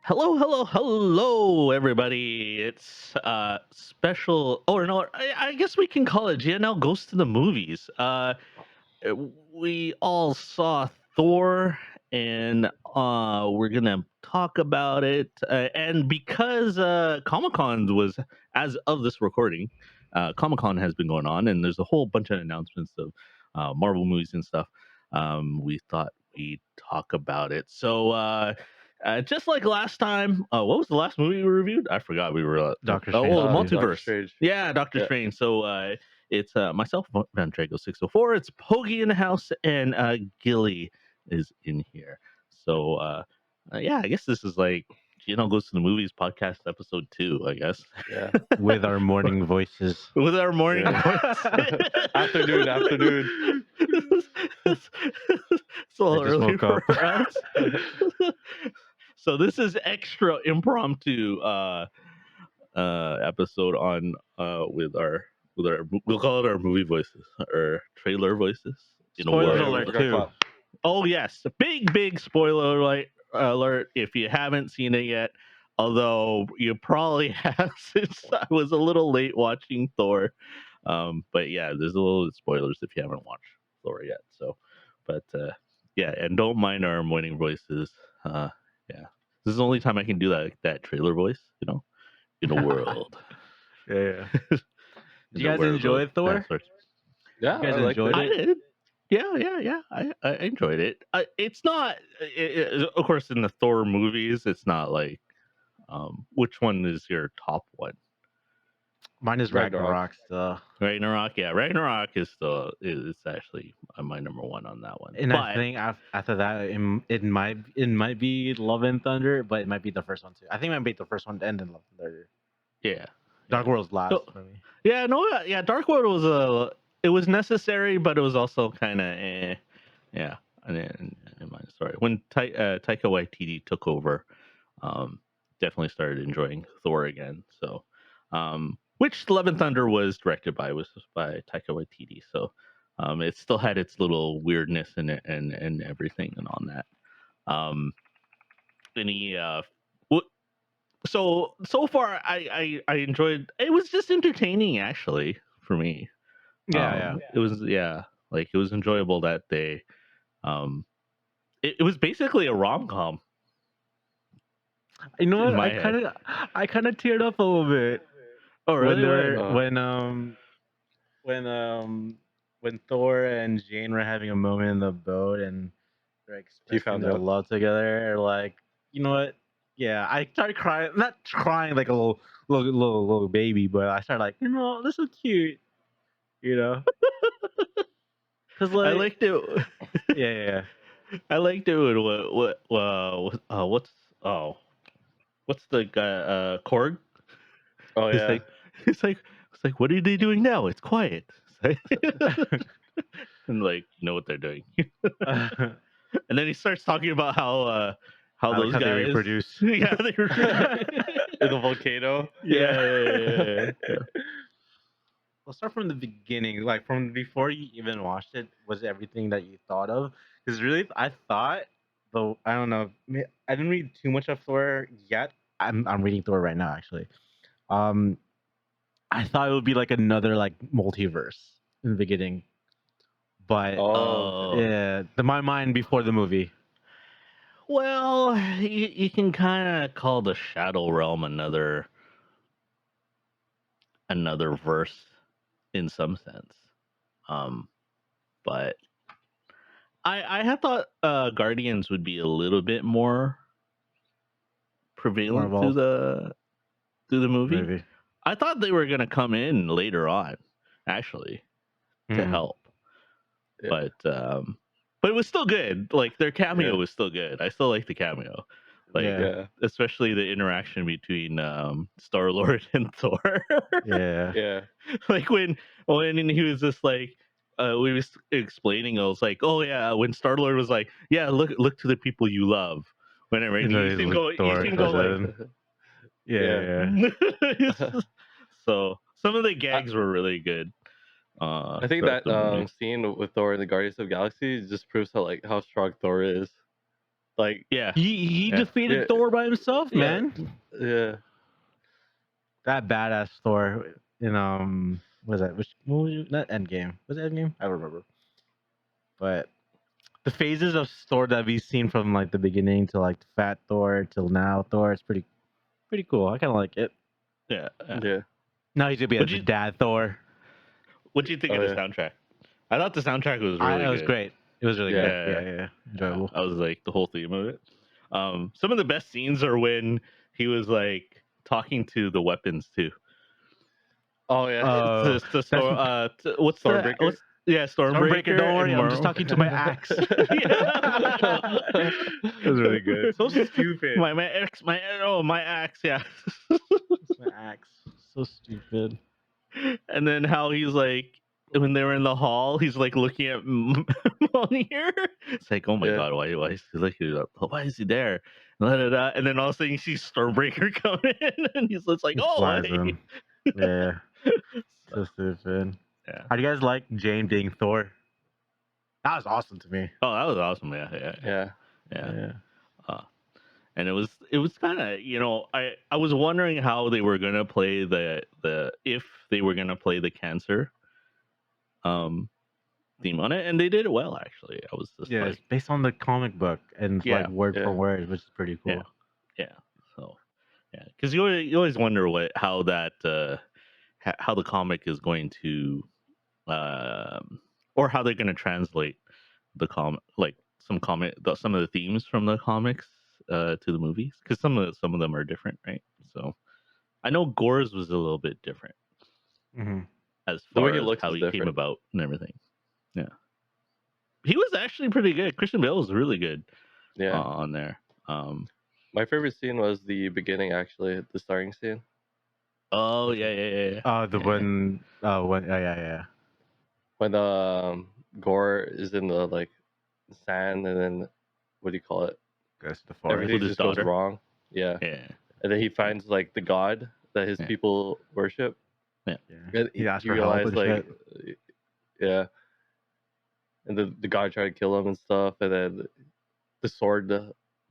Hello, hello, hello, everybody. It's special. Or no, I guess we can call it GNL Goes to the Movies. We all saw Thor, and we're gonna talk about it. And because Comic Con was, as of this recording, Comic Con has been going on, and there's a whole bunch of announcements of Marvel movies and stuff. We thought we'd talk about it. So, just like last time, what was the last movie we reviewed? I forgot we were Doctor Strange oh, movie. Doctor Multiverse. Strange. Yeah, Doctor Yeah. Strange. So, it's myself, Van Drago 604. It's Pogi in the house, and Gilly is in here. So, yeah, I guess this is like Goes to the Movies podcast episode 2, I guess. Yeah. With our morning voices. With our morning Yeah. voice. Afternoon. It's a little I just early woke up. for us. So this is extra impromptu episode on we'll call it our movie voices or trailer voices. Spoiler world. alert, we got too. caught. Oh yes, big spoiler alert if you haven't seen it yet. Although you probably have, since I was a little late watching Thor. But yeah, there's a little spoilers if you haven't watched Thor yet. So, but yeah, and don't mind our morning voices. Yeah, this is the only time I can do that trailer voice. In a world. Yeah. In Did you the guys world enjoy of Thor? dinosaurs. Yeah, You guys I liked enjoyed it. I did. Yeah. I enjoyed it. It's not, of course, in the Thor movies. It's not like, which one is your top one? Mine is Ragnarok. Ragnarok. Ragnarok. Yeah, Ragnarok is actually my number one on that one. And But I think after that, it might be Love and Thunder, but it might be the first one too. I think it might be the first one and then Love and Thunder. yeah, Dark World's last So- for me. yeah, no, yeah. Dark World was it was necessary, but it was also kind of yeah. And in my story, when Taika Waititi took over, definitely started enjoying Thor again. So, which Love and Thunder was directed by Taika Waititi. So, it still had its little weirdness in it and everything and on that. And he so far I enjoyed. It was just entertaining actually for me. Yeah. It was like it was enjoyable that they it was basically a rom-com. You know in what? my I kind of teared up a little bit Oh really? when Thor and Jane were having a moment in the boat and they're expressing found their out? love together. Like, you know what? Yeah, I started crying. Not crying like a little baby, but I started like, this is cute. Because I like, liked it. yeah. I liked it when what's the guy Korg? Oh He's yeah. like it's like what are they doing now? It's quiet. And like you know what they're doing. And then he starts talking about how I those like how guys they reproduce. yeah, they In the volcano. yeah. We'll start from the beginning, like from before you even watched it. Was everything that you thought of? Because really, I thought, though, I don't know. I didn't read too much of Thor yet. I'm reading Thor right now, actually. I thought it would be like another like multiverse in the beginning, but Oh. yeah, my mind before the movie. Well, you can kind of call the Shadow Realm another verse in some sense. But I had thought Guardians would be a little bit more prevalent More through the movie. Maybe. I thought they were gonna come in later on, actually, to Mhm. help. Yeah. But it was still good. Like their cameo Yeah. was still good. I still like the cameo. Like Yeah. especially the interaction between Star Lord and Thor. Yeah. Yeah. Like when he was just like we was explaining, I was like, oh yeah, when Star Lord was like, yeah, look to the people you love. Whenever and You know, you he's can like go, Thor you can go does like, it. Yeah. so some of the gags were really good. I think throughout that the movie. scene with Thor in the Guardians of the Galaxy just proves how strong Thor is. Like, Yeah. He Yeah. defeated Yeah. Thor by himself, Yeah. man. Yeah. That badass Thor in what was that? Which movie? Not Endgame. Was it Endgame? I don't remember. But the phases of Thor that we've seen from like the beginning to like Fat Thor till now Thor, it's pretty cool. I kind of like it. Yeah. Yeah. Now he's gonna be What'd the you dad Thor. What'd you think Oh of the yeah. soundtrack? I thought the soundtrack was really It was good. great. It was really Yeah. good. Yeah, Yeah. enjoyable. I was like the whole theme of it. Some of the best scenes are when he was like talking to the weapons too. Oh yeah. Oh, The that's store. What's the Stormbreaker. what's yeah Stormbreaker. Don't Stormbreaker and worry, I'm just Mar. talking to my axe. Yeah. It was really good. So stupid. My axe. Yeah. It's my axe. So stupid. And then how he's like when they were in the hall, he's like looking at Monier. It's like, oh my Yeah. god, why is he like, why is he there? Da, da, da. And then all of a sudden, you see Stormbreaker coming in, and he's just like, He oh, flies hey. him. Yeah, So, so stupid. yeah. How do you guys like Jane being Thor? That was awesome to me. Oh, that was awesome. Yeah. Yeah. Uh, and it was kind of I was wondering how they were gonna play the if they were gonna play the cancer theme on it, and they did it well actually. I was just Yeah, it's like, based on the comic book and Yeah, like word for yeah. word, which is pretty cool. yeah. So yeah, because you always wonder how that how the comic is going to or how they're going to translate the like some of the themes from the comics to the movies, because some of them are different, right? So I know Gore's was a little bit different Hmm. as The way far he as looks how is he came different. about and everything. Yeah, he was actually pretty good. Christian Bale was really good Yeah. on there. Um, My favorite scene was the beginning, actually, the starting scene. oh Which yeah, one? yeah. The Yeah. one, yeah. When Gore is in the like sand, and then what do you call it? Goes to the forest. Everything With his just goes daughter. wrong. Yeah. Yeah, And then he finds like the god that his Yeah. people worship. Yeah, And he asked you for help realize and like shit. yeah. And the god tried to kill him and stuff, and then the sword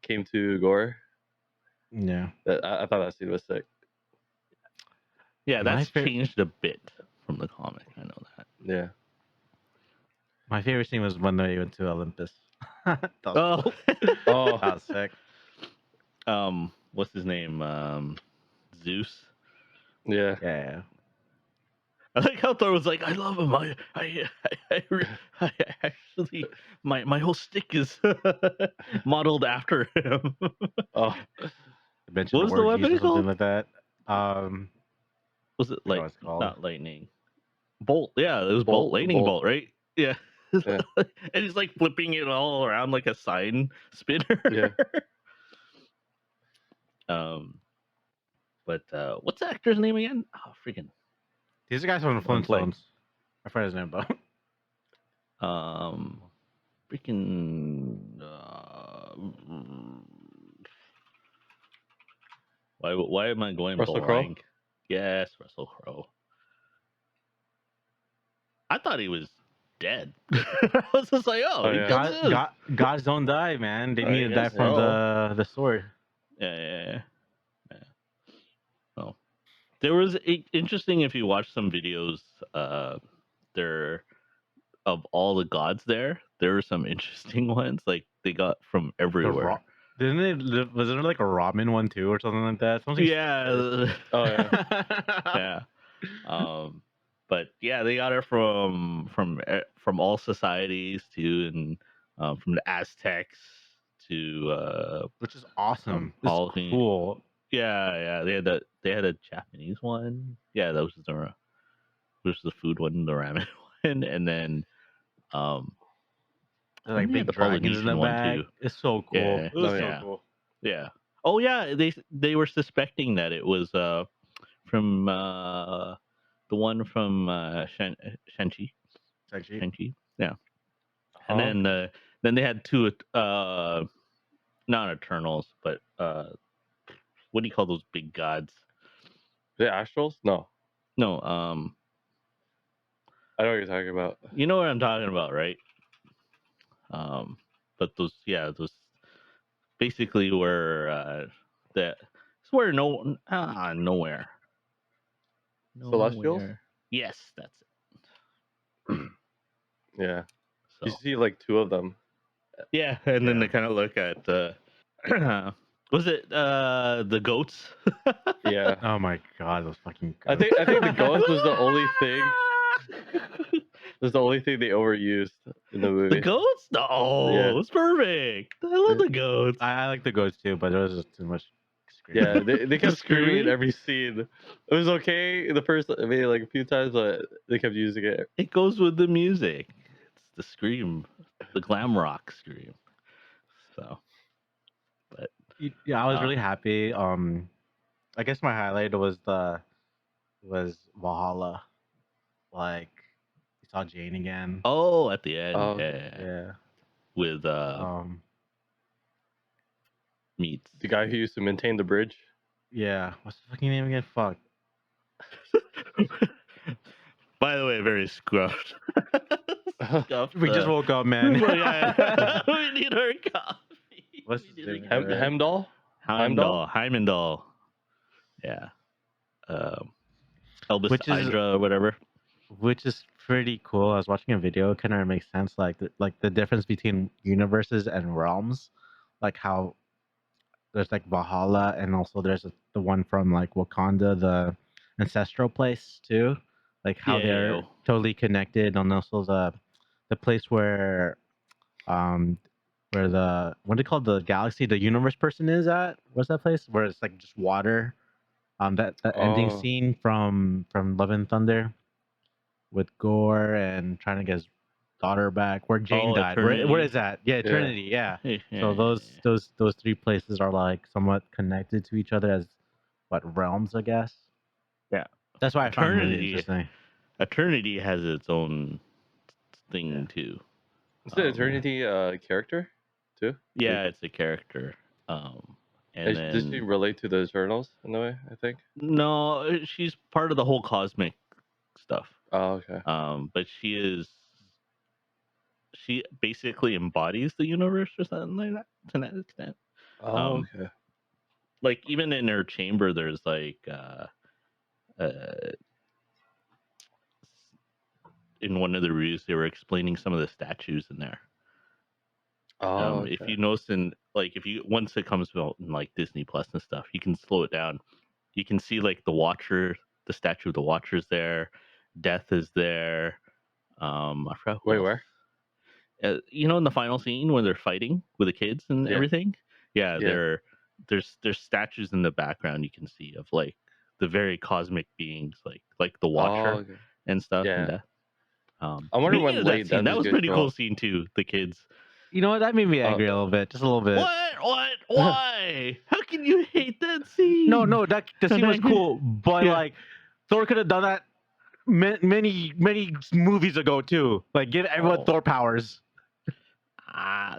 came to Gore. Yeah, I thought that scene was sick. yeah. my That's favorite, changed a bit from the comic. I know that. Yeah. my favorite scene was when they went to Olympus. That was Oh, cool. Oh. That was sick. what's his name? Zeus. Yeah. Yeah, I like how Thor was like, I love him. I actually, my whole stick is modeled after him. Oh. mentioned What was the orgies weapon or something called? like that. Um, Was it I forgot like what it's called. not lightning? Bolt. Yeah, it was bolt. Bolt. Lightning bolt, right? Yeah. Yeah. And he's like flipping it all around like a sign spinner. Yeah. um, but what's the actor's name again? Oh, freaking. These are guys from the One play. Flintstones. I forgot his name though. Freaking. Why am I going Russell Crowe? blank? Yes, Russell Crowe. I thought he was dead. I was just like, Oh, he yeah. comes in. Gods don't die, man. They I need to die guess from so. the sword. Yeah. Oh, there was interesting if you watch some videos. There of all the gods there. There were some interesting ones. Like they got from The everywhere. Didn't it? Was there like a ramen one too, or something like that? Something. Yeah. Oh yeah. Yeah. But yeah, they got it from all societies too, and from the Aztecs to Which is awesome. It's all cool. yeah. They had a Japanese one. Yeah, that was the food one, the ramen one, and then They're like they had big the dragons in the Polynesian one back. too. It's so cool. Yeah. It was Oh, so yeah. cool. Yeah. Oh yeah, they were suspecting that it was from the one from Shenchi. Actually, Shenchi. Yeah. Huh? And then they had two not Eternals, but what do you call those big gods? The Astrals? No. No, I know what you're talking about. you know what I'm talking about, right? But those basically where it's where nowhere. Celestials? Nowhere. Yes, that's it. Yeah. You So see like two of them. yeah, and then Yeah. they kind of look at was it the goats? Yeah. Oh my god, those fucking I goats. think the ghost was the only thing. Was the only thing they overused in the The movie. goats? Yeah. No, it's perfect. I love the goats. I like the goats too, but there was just too much Yeah, screaming. they The kept screaming in screaming? every scene. It was okay the first, maybe like a few times, but they kept using it. It goes with the music. It's the scream, the glam rock scream. So, but Yeah, I was uh, really happy. I guess my highlight was Valhalla. Like we saw Jane again. oh, at the end, Oh, okay. yeah, Yeah. with Um. meats. The guy who used to maintain the bridge. Yeah. What's the fucking name again? Fuck. By the way, very scruffed. Scuffed. We just woke up, man. Well, yeah, we need our coffee. What's We his need our name coffee. again? Hemdall? Heimdall. Yeah. Um, Elvis Which is Hydra or whatever. pretty cool. I was watching a video. It kind of makes sense, like the difference between universes and realms, like how there's like Valhalla, and also there's the one from like Wakanda, the ancestral place too, like how Yeah. they're totally connected, and also the place um where the what do you call the galaxy, the universe person is at? What's that place where it's like just water? That ending Oh, scene from Love and Thunder with Gore and trying to get his daughter back, where Jane Oh, died. Where Eternity. is that? Yeah, yeah. Eternity. Yeah. Yeah, So yeah, those three places are like somewhat connected to each other as what realms, I guess. yeah. That's why I found it really Eternity. interesting. Eternity has its own Yeah. thing too. Is the Um, Eternity character too? yeah, it's a character. And Does she then relate to the Eternals in a way? I think. no, she's part of the whole cosmic stuff. Oh, okay. But she basically embodies the universe or something like that to that extent. Oh, Um, okay. like even in her chamber, there's like in one of the reviews they were explaining some of the statues in there. Oh, If okay. you notice in like if you once it comes out in like Disney Plus and stuff, you can slow it down. You can see like the Watcher, the statue of the Watcher's there. Death is there. I forgot who Wait, else. where? In the final scene when they're fighting with the kids and Yeah. everything. Yeah, Yeah. there's statues in the background you can see of like the very cosmic beings, like the Oh, Watcher okay. and stuff. And Yeah. death. I wonder Speaking when of that late scene, Death that is was gonna pretty show cool up. scene too. The kids. You know what? That made me angry a little bit, just a little bit. What? Why? How can you hate that No, scene? no, that the scene was cool, but Yeah. like Thor could have done that many movies ago too. Like give everyone Oh. Thor powers.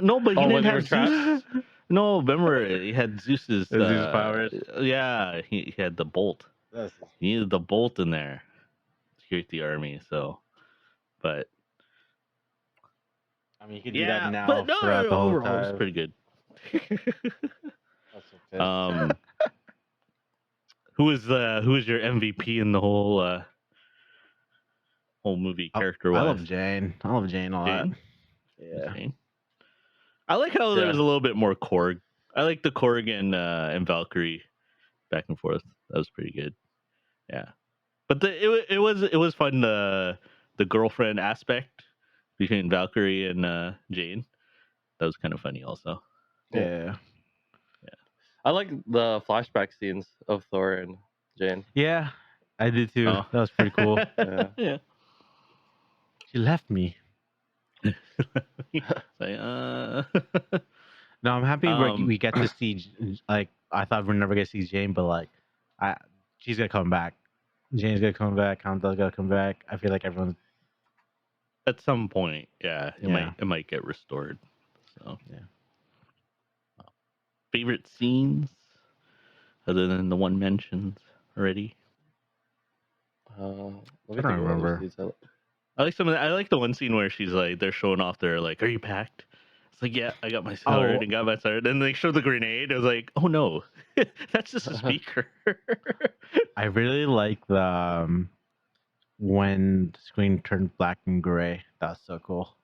No, but he Oh, when didn't they have were Zeus. trapped? No, remember he had Zeus's. Zeus powers. Yeah, he had the bolt. He needed the bolt in there to create the army. So, but I mean, you could do that yeah, now but no, throughout the whole overall it was time. pretty good. That's so pissed. Who is your MVP in the whole movie character I wise? love Jane. I love Jane a lot. Jane. Yeah. Jane. I like how there Yeah. was a little bit more Korg. I like the Korg and Valkyrie back and forth. That was pretty good. Yeah, but it was fun. The girlfriend aspect between Valkyrie and Jane. That was kind of funny also. Yeah. Yeah. I like the flashback scenes of Thor and Jane. Yeah. I did too. Oh, That was pretty cool. Yeah. Yeah. She left me. Say, No, I'm happy Um, we get to see. Like, I thought we're never gonna see Jane, but like, I she's gonna come back. Jane's gonna come back. Hamza's gonna come back. I feel like everyone's. at some point, yeah, it Yeah. might get restored. So, Yeah. favorite scenes other than the one mentioned already. Let me I don't think of other remember. scenes. I like I like the one scene where she's like they're showing off their like, are you packed? It's like, yeah, I got my sword Oh, and got my sword. Then they show the grenade. I was like, oh no, that's just a speaker. I really like the when the screen turned black and gray. That's so cool.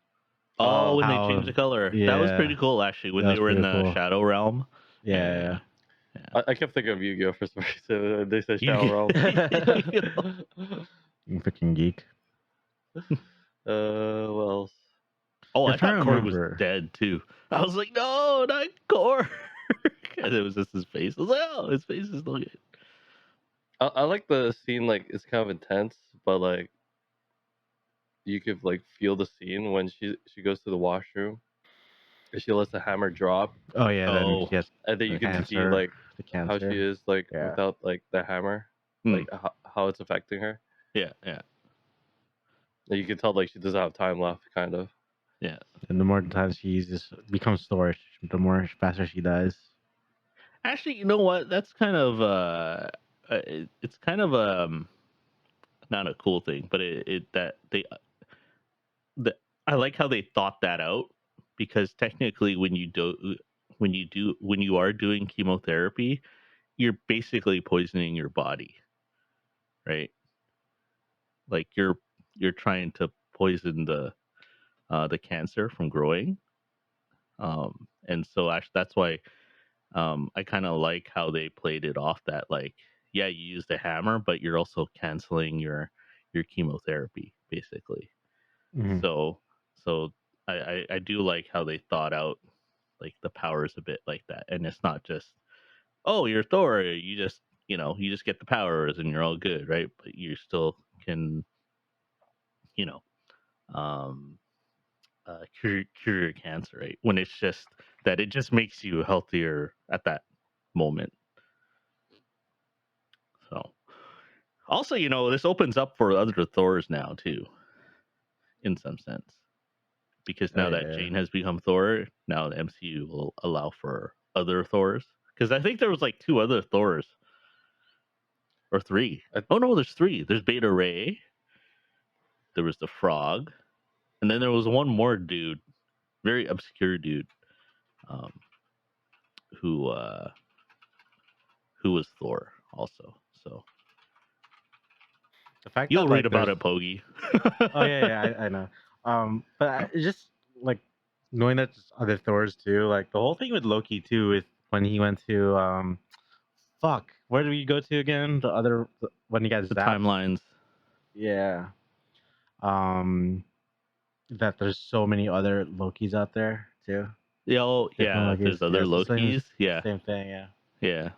Oh, when they changed the How color, that was pretty yeah, cool actually. When that they was were in pretty the cool. Shadow Realm. Yeah. I kept thinking of Yu-Gi-Oh for some reason. They said You Shadow Realm. You freaking geek. What else? Oh, I'm I trying thought to Korg was remember. dead too. I was like, no, not Korg. And it was just his face. I was like, oh, his face is still good. I like the scene. Like it's kind of intense, but like you could like feel the scene when she goes to the washroom and she lets the hammer drop, Oh yeah, then Oh, she has and then you the can see cancer. like The how she cancer. is like Yeah. without like the hammer, Hmm. like how it's affecting her. Yeah, yeah, Like, you can tell like she doesn't have time left, kind of. yeah. And the more times she just becomes Thor, the more faster she dies. Actually, you know what? That's kind of it's kind of not a cool thing, but it that they the I like how they thought that out because technically when you are doing chemotherapy, you're basically poisoning your body, right? Like you're trying to poison the cancer from growing. And so actually that's why I kind of like how they played it off that like yeah, you use the hammer, but you're also canceling your chemotherapy basically. Mhm. So so I do like how they thought out like the powers a bit like that, and it's not just oh you're Thor, you just get the powers and you're all good, right? But you still can you know um cure your cancer, right? When it's just that it just makes you healthier at that moment. So also, this opens up for other Thors now too, in some sense, because Oh now that yeah. Jane has become Thor, now the MCU will allow for other Thors. Because I think there was like two other Thors or three. I, Oh no, there's three. There's Beta Ray. There was the Frog, and then there was one more dude, very obscure dude, um, who who was Thor also. So The fact you'll that read like about there's it, Pogi. oh yeah, I know. But it's just like knowing that there's other Thors too. Like the whole thing with Loki too, with when he went to fuck, where do we go to again? When he got The zapped. timelines. Yeah. Um, that there's so many other Lokis out there too. Oh Different yeah, Lokis. there's other Yeah, it's the Lokis. Yeah, same thing. Yeah. yeah.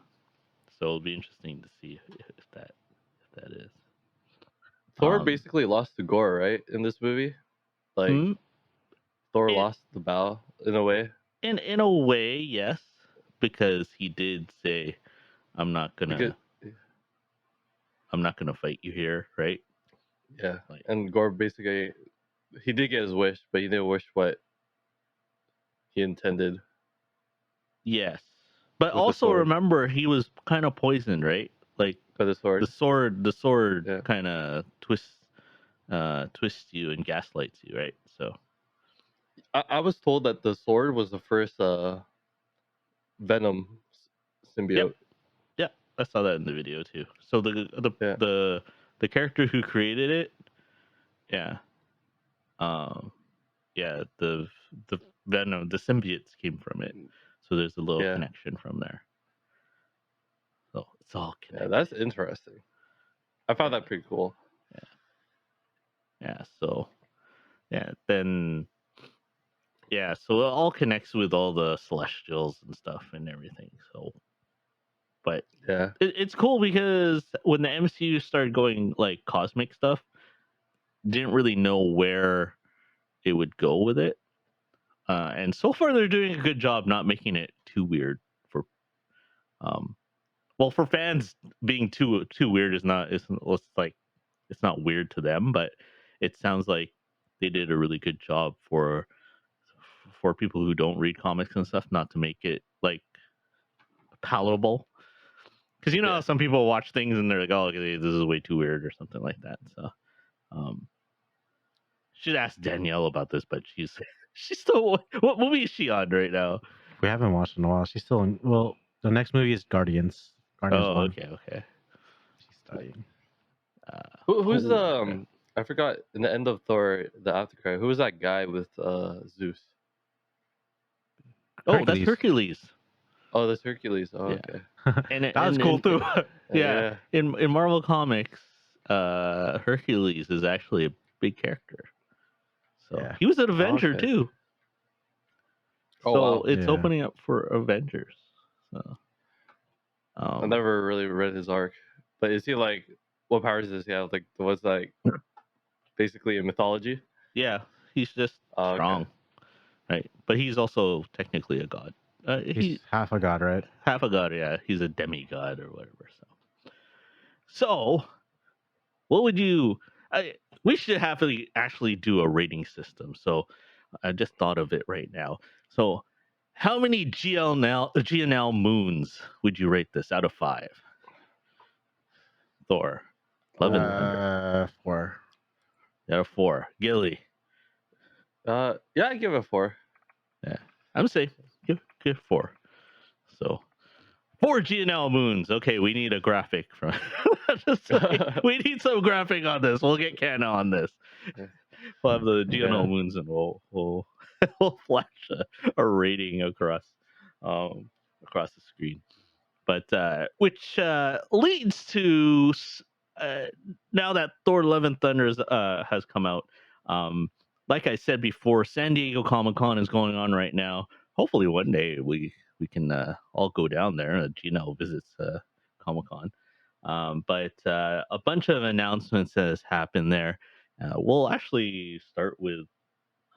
So it'll be interesting to see if that is. Thor Um, basically lost to Gore, right, in this movie. Like hmm, Thor it, lost the bow in a way in a way, yes, because he did say, "I'm not because gonna I'm not gonna fight you here," right? yeah, Like and Gore basically he did get his wish, but he didn't wish what he intended yes, but with the also sword. remember he was kind of poisoned, right? Like By the the sword. sword Yeah. kind of twists you and gaslights you, right? So I was told that the sword was the first Venom yep, symbiote. yeah, I saw that in the video too. So Yeah. the character who created it, yeah, um, yeah, the venom, the symbiotes came from it. So there's a little Yeah. connection from there. So it's all Yeah, that's connected. interesting. I found Yeah, that pretty cool. yeah. So yeah, then yeah, so it all connects with all the celestials and stuff and everything. So, but Yeah. it's cool because when the MCU started going like cosmic stuff, didn't really know where it would go with it. And so far, they're doing a good job not making it too weird for um, well, for fans, being too weird is not it's like it's not weird to them, but it sounds like they did a really good job for people who don't read comics and stuff, not to make it like palatable. Because how Yeah. some people watch things and they're like, "Oh, okay, this is way too weird" or something like that. So, um, should ask Danielle about this, but she's She's still. What movie is she on right now? We haven't watched in a while. She's still in. Well, the next movie is Guardians. Guardians Oh, 1. okay. She's studying. Who's Oh, okay. I forgot in the end of Thor, the Aftercry. Who was that guy with Zeus? Oh, that's Hercules. Oh, that's Hercules. Oh, Yeah. okay. And That was cool too. yeah, in Marvel Comics, Hercules is actually a big character. So Yeah. he was an Oh, Avenger okay. too. Oh, So wow. it's Yeah. opening up for Avengers. So, I never really read his arc, but is he like what powers does he have? Like was like basically a mythology? yeah, he's just Oh, strong, okay. right? But he's also technically a god. He's half a god, right? Half a god, yeah. He's a demigod or whatever. So what would you? We should have to actually do a rating system. So I just thought of it right now. So how many GNL moons would you rate this out of 5? Thor, Love and Thunder. 4. Out of 4. Gilly. Yeah, I give it a 4. Yeah, I'm safe. Give 4. So 4 GNL moons. Okay, we need a graphic from. We need some graphic on this. We'll get Canna on this. We'll have the GNL moons and we'll we'll flash a rating across the screen. But which leads to now that Thor Love and Thunder has come out. Like I said before, San Diego Comic Con is going on right now. Hopefully, one day we can all go down there. GNL visits Comic Con. But a bunch of announcements has happened there. We'll actually start with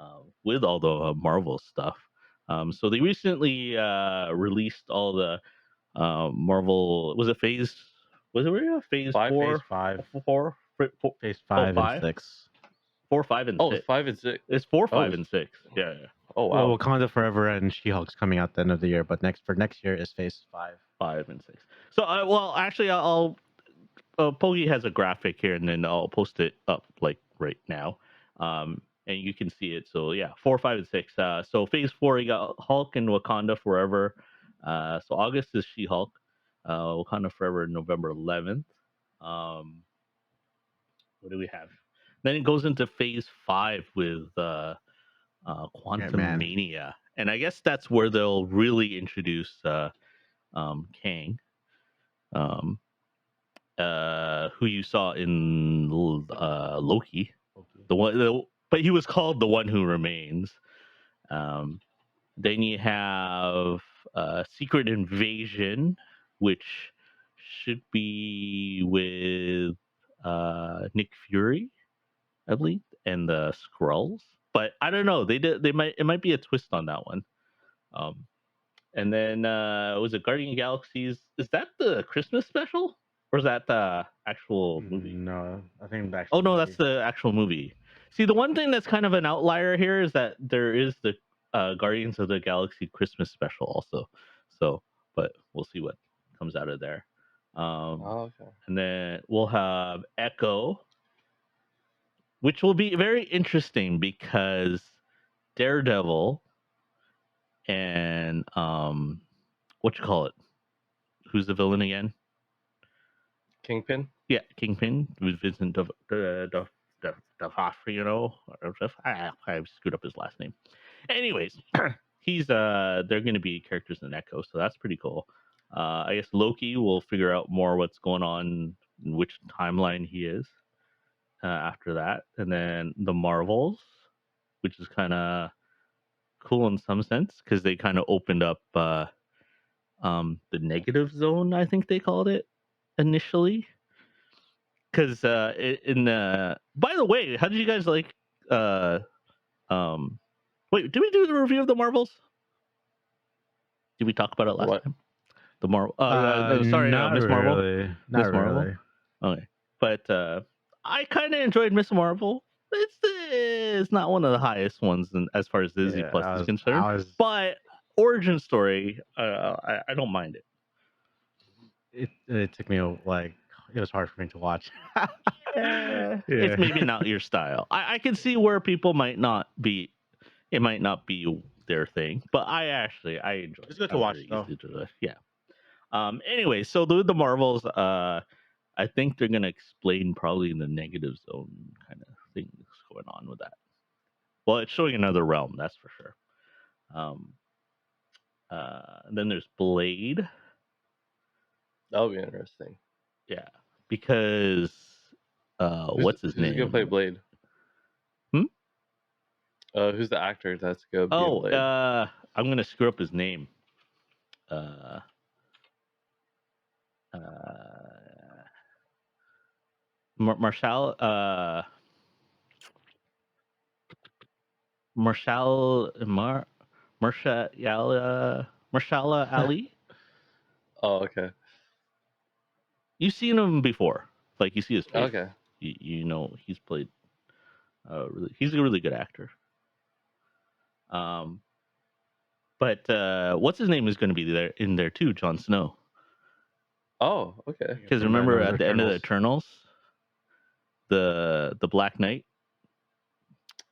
all the Marvel stuff. So they recently released all the Marvel. Was it Phase? Was it really Phase 5? 4? Phase 5. 4? Phase Oh, 5 and 5? 6. 4, 5, and Oh, 6. it's 5 and 6. It's 4, Oh, 5, and 6. Yeah. Oh, wow. Well, Wakanda Forever and She-Hulk's coming out the end of the year, but next year is Phase 5. 5 and 6. So, well, actually, I'll Pogi has a graphic here, and then I'll post it up like right now, and you can see it. So yeah, 4, 5, and 6. So Phase 4, you got Hulk and Wakanda Forever. So August is She-Hulk. Wakanda Forever, November 11th. What do we have? Then it goes into Phase 5 with Quantum Ant-Man. Mania, and I guess that's where they'll really introduce Kang. Um, who you saw in Loki, but he was called the One Who Remains. Then you have Secret Invasion, which should be with Nick Fury, I believe, and the Skrulls. But I don't know. It might be a twist on that one. And then was it Guardian of the Galaxies? Is that the Christmas special? Or is that the actual movie? No, I think the Oh actual no, movie. that's the actual movie. See, the one thing that's kind of an outlier here is that there is the Guardians of the Galaxy Christmas special also. So, but we'll see what comes out of there. Oh, okay. And then we'll have Echo, which will be very interesting because Daredevil and what you call it? Who's the villain again? Kingpin? Yeah, Kingpin with Vincent D'Onofrio. I screwed up his last name. Anyways, they're going to be characters in Echo, so that's pretty cool. I guess Loki will figure out more what's going on, in which timeline he is after that, and then the Marvels, which is kind of cool in some sense because they kind of opened up the negative zone, I think they called it initially. Because by the way, how did you guys like uh um wait, did we do the review of the Marvels? Did we talk about it last What? time? The Marvel no, sorry, not Miss Marvel. really. Not Miss Marvel. really. Okay. But I kind of enjoyed Miss Marvel. It's not one of the highest ones as far as Disney Yeah, Plus is concerned. But origin story, I don't mind it. It took me it was hard for me to watch. It's maybe not your style. I can see where people might not be it might not be their thing, but I enjoy It's it. good I to was watch really though. easy to yeah. Anyway, so the Marvels, I think they're gonna explain probably the negative zone kind of things going on with that. Well, it's showing another realm, that's for sure. Um, then there's Blade, That'll be interesting. yeah, because what's his Who's gonna play name? Blade? Hmm? Who's the actor that's gonna be in Oh, Blade? I'm gonna screw up his name. Uh, uh, Marshall, Marshall, Marshala Ali. Oh, okay. You've seen him before, like you see his face. Okay. You know he's played. He's a really good actor. Um, but what's his name is going to be there in there too, Jon Snow. Oh, okay. Because From the end remember of the at the end of the Eternals. Eternals, the Black Knight.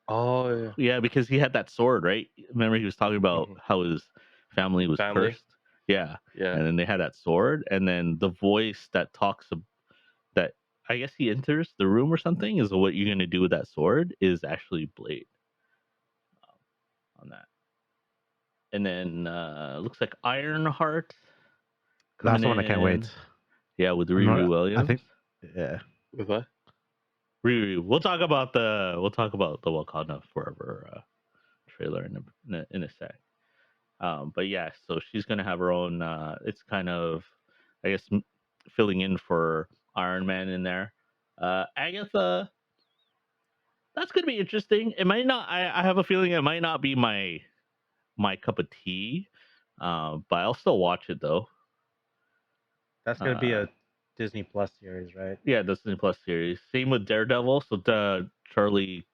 Oh yeah. Yeah, because he had that sword, right? Remember he was talking about Mhm. how his family was Family. cursed. Yeah, Yeah. and then they had that sword, and then the voice that talks that I guess he enters the room or something is what you're gonna do with that sword is actually Blade on that. And then looks like Ironheart That's coming the one I can't in. wait. Yeah, with I'm Riri not, I Williams. think, yeah. With what? Riri. We'll talk about the Wakanda Forever trailer in a sec. But yeah, so she's gonna have her own. It's kind of, I guess, filling in for Iron Man in there. Agatha, that's gonna be interesting. It might not. I have a feeling it might not be my cup of tea, but I'll still watch it though. That's gonna be Uh, a Disney Plus series, right? yeah, Disney Plus series. Same with Daredevil. So Charlie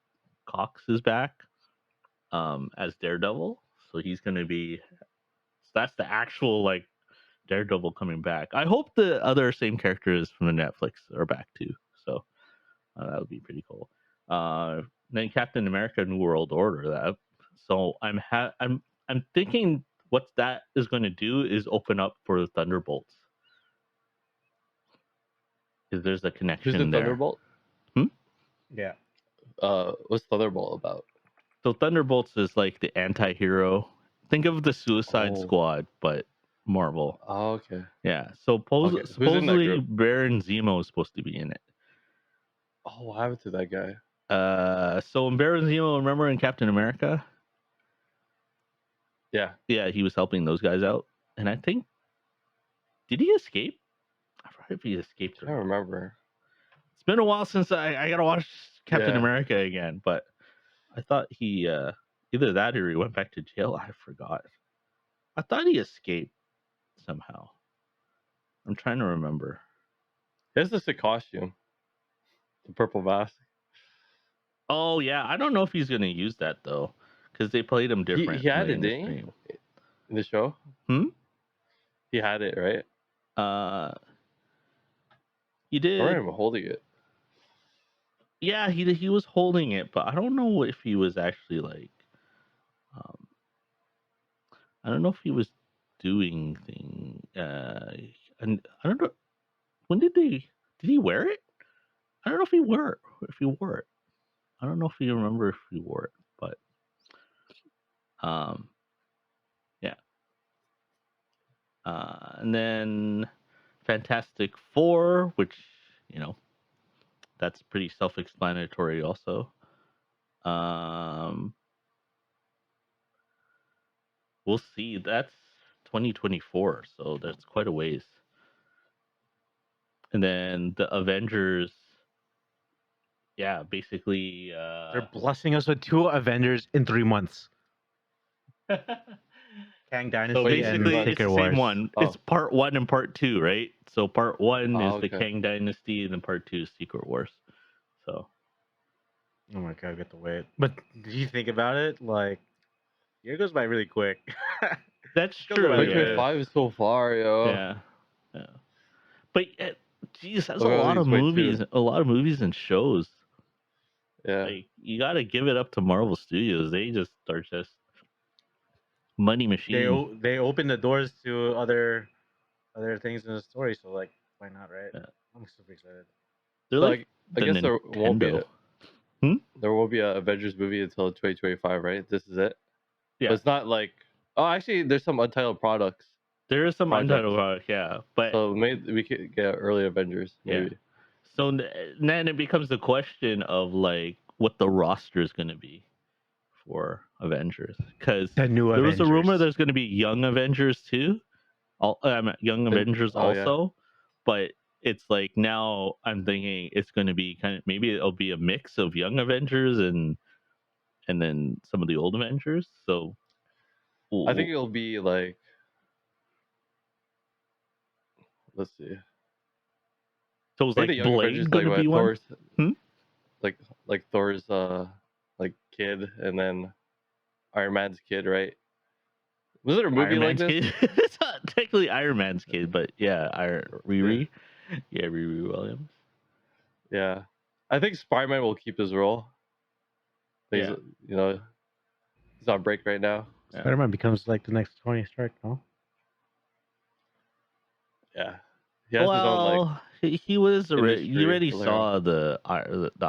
Cox is back as Daredevil. So he's gonna be. So that's the actual like Daredevil coming back. I hope the other same characters from the Netflix are back too. So that would be pretty cool. Then Captain America: New World Order. That so I'm thinking what that is going to do is open up for the Thunderbolts because there's a Who's the connection there. Thunderbolt? Hmm? Yeah. What's Thunderbolt about? So Thunderbolts is like the anti-hero. Think of the Suicide Oh. Squad, but Marvel. Oh, okay. Yeah. So Okay. Who's in that supposedly group? Baron Zemo is supposed to be in it. Oh, what happened to that guy? So in Baron Zemo, remember in Captain America? Yeah. Yeah, he was helping those guys out, and I think did he escape? I forgot if he escaped I or can't not. remember. It's been a while since I gotta watch Captain Yeah. America again, but I thought he either that or he went back to jail. I forgot. I thought he escaped somehow. I'm trying to remember. He has the sick costume. The purple mask. Oh yeah, I don't know if he's gonna use that though, because they played him He had differently it, in the didn't stream. he? In the show? Hmm. He had it, right? Uh, he I did. remember him holding it. Yeah, he was holding it, but I don't know if he was actually like. Um, I don't know if he was doing thing. And I don't know when did he wear it? I don't know if he wore it. I don't know if you remember if he wore it, but um, yeah. And then Fantastic Four, which you know that's pretty self-explanatory. Also, um, we'll see. That's 2024, so that's quite a ways. And then the Avengers, yeah, basically. They're blessing us with 2 Avengers in 3 months. Kang So Dynasty Wait, and 3 basically, it's Secret the months. same Wars. one. It's Oh. part one and part two, right? So part one Oh, is the okay. Kang Dynasty, and then part two is Secret Wars. So Oh my god, I get to wait. But do you think about it? Like, year goes by really quick. that's Goes by true. really fast. 2025 is so far, yo. Yeah, yeah. But geez, that's Look at all these. Wait, two. a lot of movies and shows. Yeah. Like you got to give it up to Marvel Studios. They just are just money machine. They open the doors to other things in the story. So like, why not, right? Yeah. I'm super excited. They're So like I the guess Nintendo. Hmm? there won't be a Avengers movie until 2025, right? This is it. But Yeah, it's not like, oh, actually, there's some untitled there is some projects. untitled product. Yeah, but So maybe we could get early Avengers, yeah. maybe. So then it becomes the question of like what the roster is going to be for Avengers, because The new there was a rumor Avengers. there's going to be Young Avengers too, Young Avengers Oh yeah. also, but it's like now I'm thinking it's going to be kind of maybe it'll be a mix of Young Avengers and then some of the old Avengers. So I think w- it'll be like, let's see. so is Maybe the like Young Avengers Blade going like to be what one? Thor's Hmm? like Thor's like kid, and then Iron Man's kid, right? Was there a movie Iron like Man's this? kid. It's not technically Iron Man's kid, but yeah, Yeah. Riri. Yeah, Riri Williams. Yeah. I think Spider-Man will keep his role. He's Yeah, you know, he's on break right now. yeah. Spider-Man becomes like the next Tony Stark, no? Yeah. He has his own like Well, he was already. You industry already to learn. saw the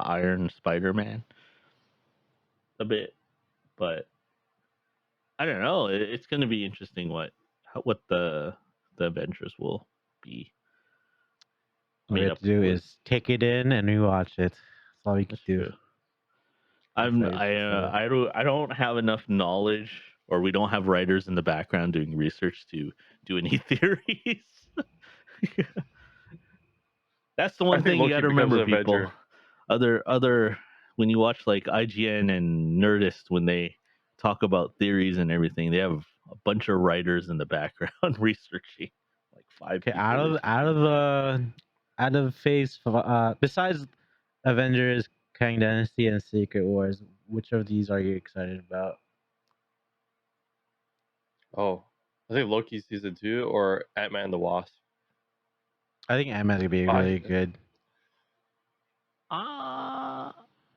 Iron Spider Man a bit, but I don't know. It's going to be interesting what the Avengers will be All we made have up to do with. is take it in and rewatch it. That's all we can That's do. true. Excited for that. I don't have enough knowledge, or we don't have writers in the background doing research to do any theories. That's the I one think thing you got Loki to becomes remember, an people. Avenger. Other when you watch like IGN and Nerdist, when they talk about theories and everything, they have a bunch of writers in the background researching, like five Okay, people researching. out of besides Avengers, Kang Dynasty, and Secret Wars, which of these are you excited about? Oh. I think Loki season 2 or Ant-Man and the Wasp. I think Ant-Man's gonna be I really good. Uh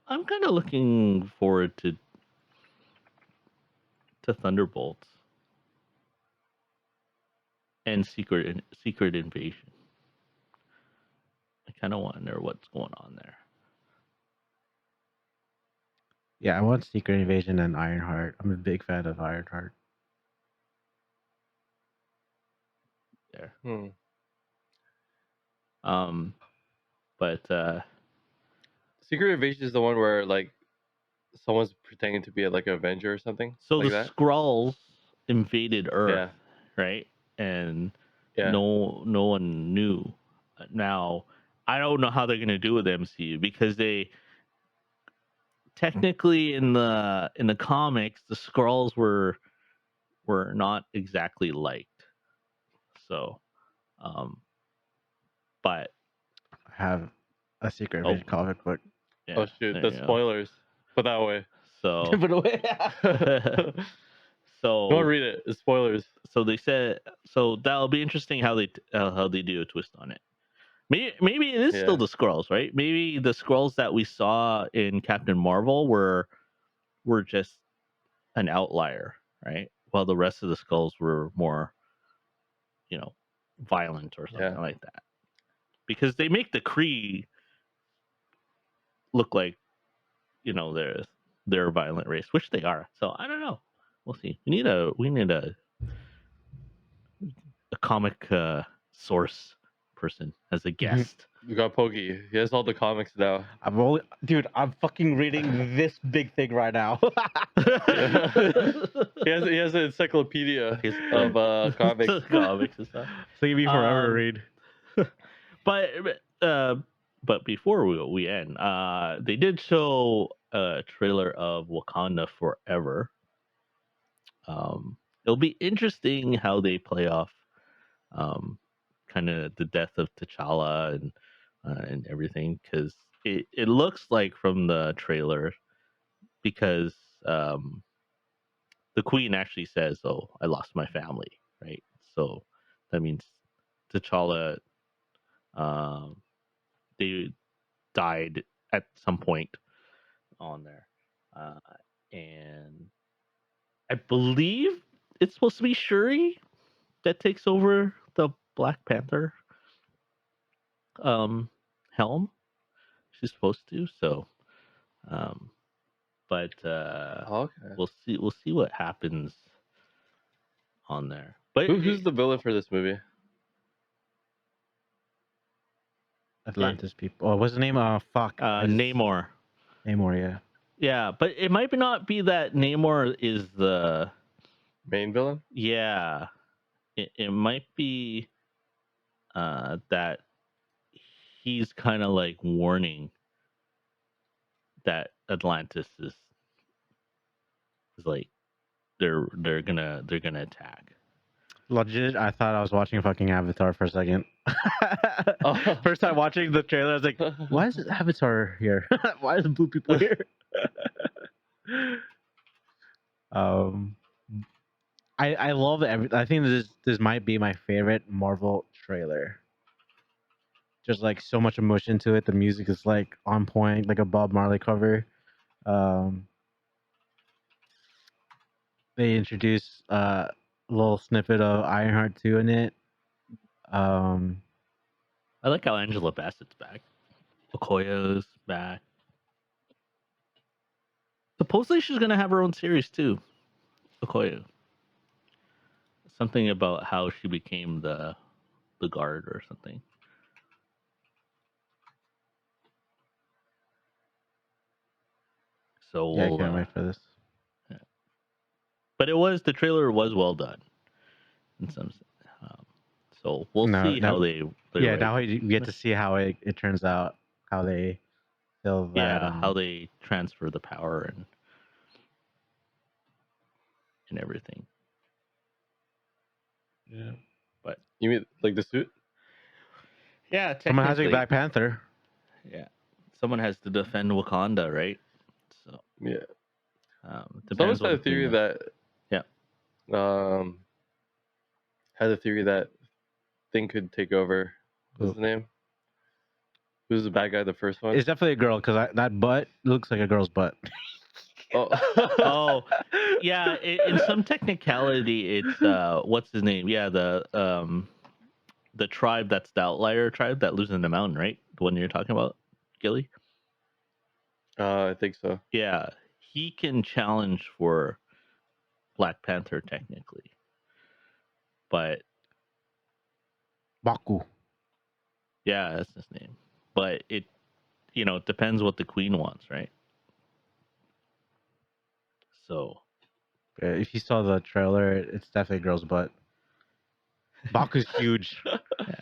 I'm kind of looking forward to Thunderbolts and Secret Invasion. I kind of want to know what's going on there. Yeah, I want Secret Invasion and Ironheart. I'm a big fan of Ironheart. There. Hmm. Um, but Secret Invasion is the one where like someone's pretending to be like an Avenger or something so the like that. Skrulls invaded Earth, Yeah. right? And Yeah. no one knew. Now I don't know how they're gonna do with MCU, because they technically in the comics the Skrulls were not exactly liked. So, um, but I have a Secret oh Invasion comic book. Oh yeah, shoot, there that's you go. spoilers. Put that way. So Give it away. Don't so read it. It's spoilers. so they said, so that'll be interesting how they do a twist on it. Maybe it is still Yeah. the Skrulls, right? Maybe the Skrulls that we saw in Captain Marvel were just an outlier, right? While the rest of the Skrulls were more, you know, violent or something Yeah. like that. Because they make the Kree look like, they're a violent race, which they are. So I don't know. We'll see. We need a comic source person as a guest. We got Pokey. He has all the comics now. I'm fucking reading this big thing right now. Yeah. He has an encyclopedia His of comics. comics and stuff. So give me forever to Um, read. but uh, but before we end, they did show a trailer of Wakanda Forever. It'll be interesting how they play off, kind of the death of T'Challa and everything, because it looks like from the trailer, because um, the Queen actually says, "Oh, I lost my family," right? So that means T'Challa, um, they died at some point on there, uh, and I believe it's supposed to be Shuri that takes over the Black Panther um, helm. She's supposed to. So, um, but Okay. we'll see what happens on there. But Who's the villain for this movie? Atlantis people. Oh, what's the name? Fuck. Namor. Namor, yeah. Yeah, but it might not be that Namor is the Main villain? yeah. It might be that he's kind of like warning that Atlantis is like they're gonna attack. Legit, I thought I was watching fucking Avatar for a second. Oh. First time watching the trailer, I was like, why is Avatar here? Why is blue people here? um, I love I think this might be my favorite Marvel trailer. Just like so much emotion to it. The music is like on point, like a Bob Marley cover. Um, they introduce a little snippet of Ironheart 2 in it. Um, I like how Angela Bassett's back. Okoye's back. Supposedly she's gonna have her own series too. Okoye. Something about how she became the guard or something. So yeah, I we'll, can't wait for this. yeah. But the trailer was well done in some um, so we'll No, see no, how they yeah, write now it. we get to see how it turns out, how they fill that. Yeah, how they transfer the power and everything. Yeah. But You mean like the suit? yeah, Someone has a technically, Black Panther. yeah, someone has to defend Wakanda, right? So Yeah. Someone depends had what a theory Queen does. that Yeah, had a theory that Thing could take over. What's Who? his name? Who's the bad guy? The first one? It's definitely a girl because that butt looks like a girl's butt. Oh. Oh, yeah. In some technicality, it's what's his name? Yeah, the tribe that's the outlier tribe that lives in the mountain, right? The one you're talking about, Gilly. I think so. Yeah, he can challenge for Black Panther technically, but Baku. yeah, that's his name. But it depends what the queen wants, right? So Yeah, if you saw the trailer, it's definitely a girl's butt. Baku's huge. yeah,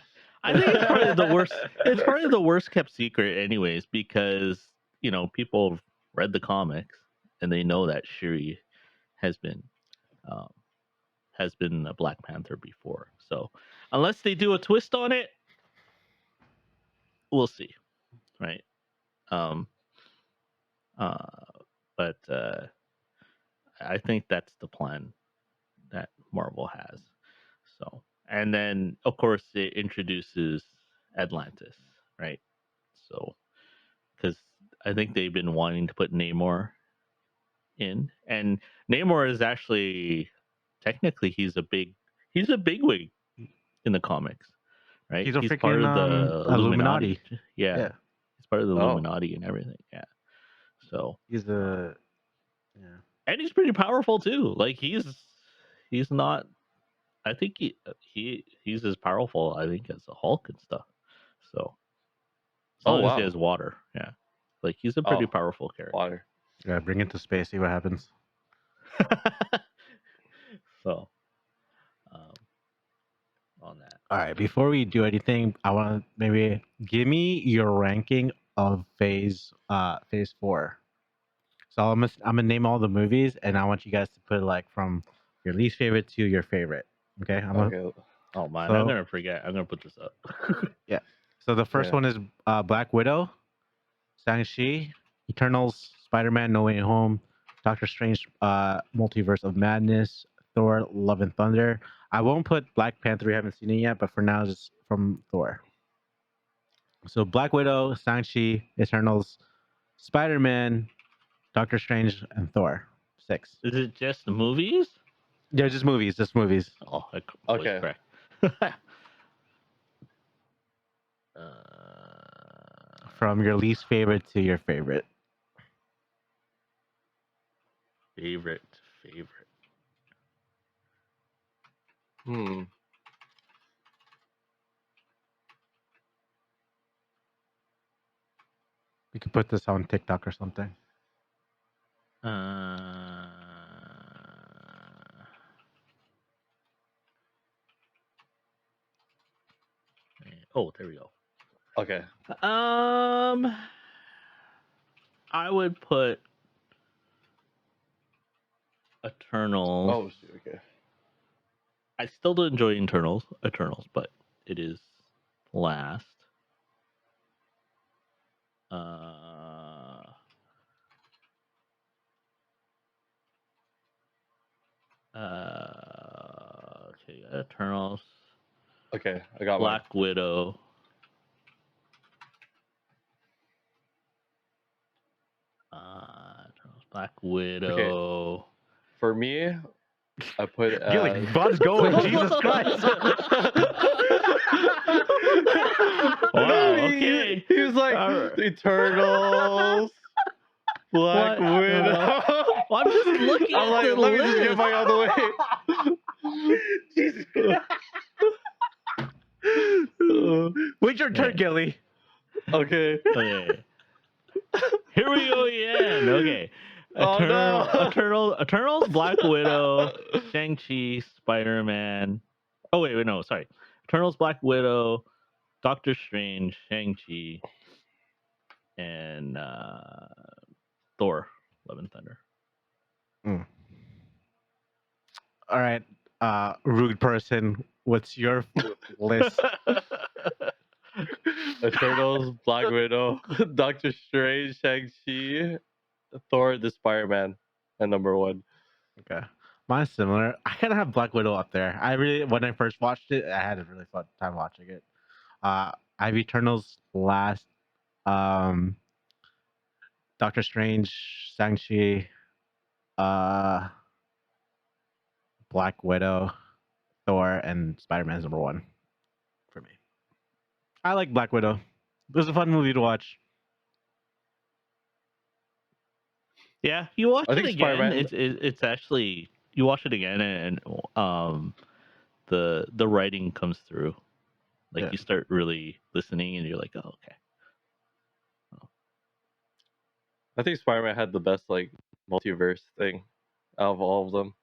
I think it's probably the worst. It's probably the worst kept secret, anyways, because people have read the comics and they know that Shuri has been um, a Black Panther before. So unless they do a twist on it, we'll see, right? Um, uh, but I think that's the plan that Marvel has. So, and then of course it introduces Atlantis, right? So, because I think they've been wanting to put Namor in, and Namor is actually technically he's a bigwig in the comics, right? He's a He's part freaking of the Illuminati. Illuminati. Yeah, Yeah, he's part of the Oh. Illuminati and everything. Yeah. So, he's the yeah. and he's pretty powerful too. Like he's not. I think he's as powerful. I think as the Hulk and stuff. So as Oh long as he wow. has water, yeah, like he's a pretty Oh, powerful character. water. Yeah, bring it to space, see what happens. So, um, on that. All right, before we do anything, I want to maybe give me your ranking of phase 4. So I'm gonna name all the movies, and I want you guys to put like from your least favorite to your favorite. Okay. Okay. Oh man, I'm So gonna forget. I'm gonna put this up. yeah. So the first Yeah. one is Black Widow, Shang-Chi, Eternals, Spider-Man: No Way Home, Doctor Strange, Multiverse of Madness, Thor: Love and Thunder. I won't put Black Panther. We haven't seen it yet, but for now, just from Thor. So Black Widow, Shang-Chi, Eternals, Spider-Man, Doctor Strange, and Thor. 6. Is it just movies? Yeah, just movies. Just movies. Oh, I was Okay. correct. From your least favorite to your favorite. Favorite. Hmm. We could put this on TikTok or something. Uh, oh, there we go. Okay. I would put Eternals. Oh shoot. Okay. I still do enjoy Eternals, but it is last. Uh, okay, Eternals, Okay. I got mine. Black Widow, Eternals, Black Widow. For me, I put it Gilly, as. Bud's going. Jesus Christ. Wow. He- Okay. He was like Alright. Eternals, Black What? Widow. Well, I'm just looking I'm at like, the let me just get list. mine out of the way. Jesus Wait your turn, Yeah. Gilly. Okay. Okay. Here we go again. Okay. Oh, no. Eternals, Black Widow, Shang-Chi, Spider-Man. Oh, wait, no, sorry. Eternals, Black Widow, Doctor Strange, Shang-Chi, and Thor, Love and Thunder. All right. Rude person. What's your list? Eternals, Black Widow, Doctor Strange, Shang-Chi, Thor, the Spider-Man, and number 1. Okay. Mine's similar. I kind of have Black Widow up there. When I first watched it, I had a really fun time watching it. I have Eternals last. Um, Doctor Strange, Shang-Chi, uh, Black Widow, Thor, and Spider-Man's number 1 for me. I like Black Widow. It was a fun movie to watch. Yeah, you watch I it think again. Spider-Man. It's actually you watch it again, and the writing comes through. Like Yeah. you start really listening, and you're like, oh, okay. I think Spider-Man had the best like multiverse thing out of all of them.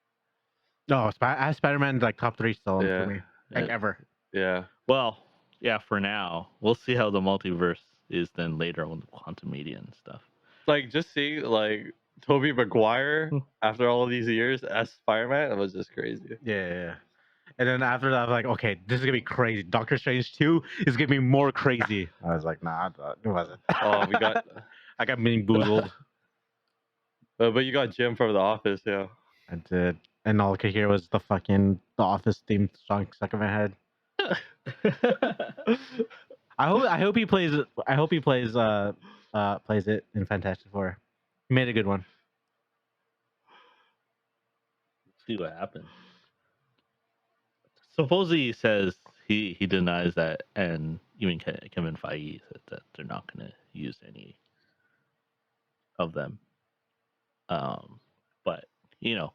No, Spider-Man's like top 3 still Yeah. for me. Like Yeah. ever. Yeah. Well, yeah, for now. We'll see how the multiverse is then later on with quantum media and stuff. Like just seeing like Tobey Maguire after all these years as Spider-Man, it was just crazy. Yeah. And then after that, I was like, okay, this is gonna be crazy. Doctor Strange 2 is gonna be more crazy. I was like, nah, it wasn't. Oh, we got. I got boozled. But you got Jim from The Office, yeah. I did, and all I could hear was the Office theme song stuck in my head. I hope he plays. I hope he plays it in Fantastic Four. He made a good one. See what happens. Supposedly he says he denies that, and even Kevin Feige said that they're not going to use any of them. But you know,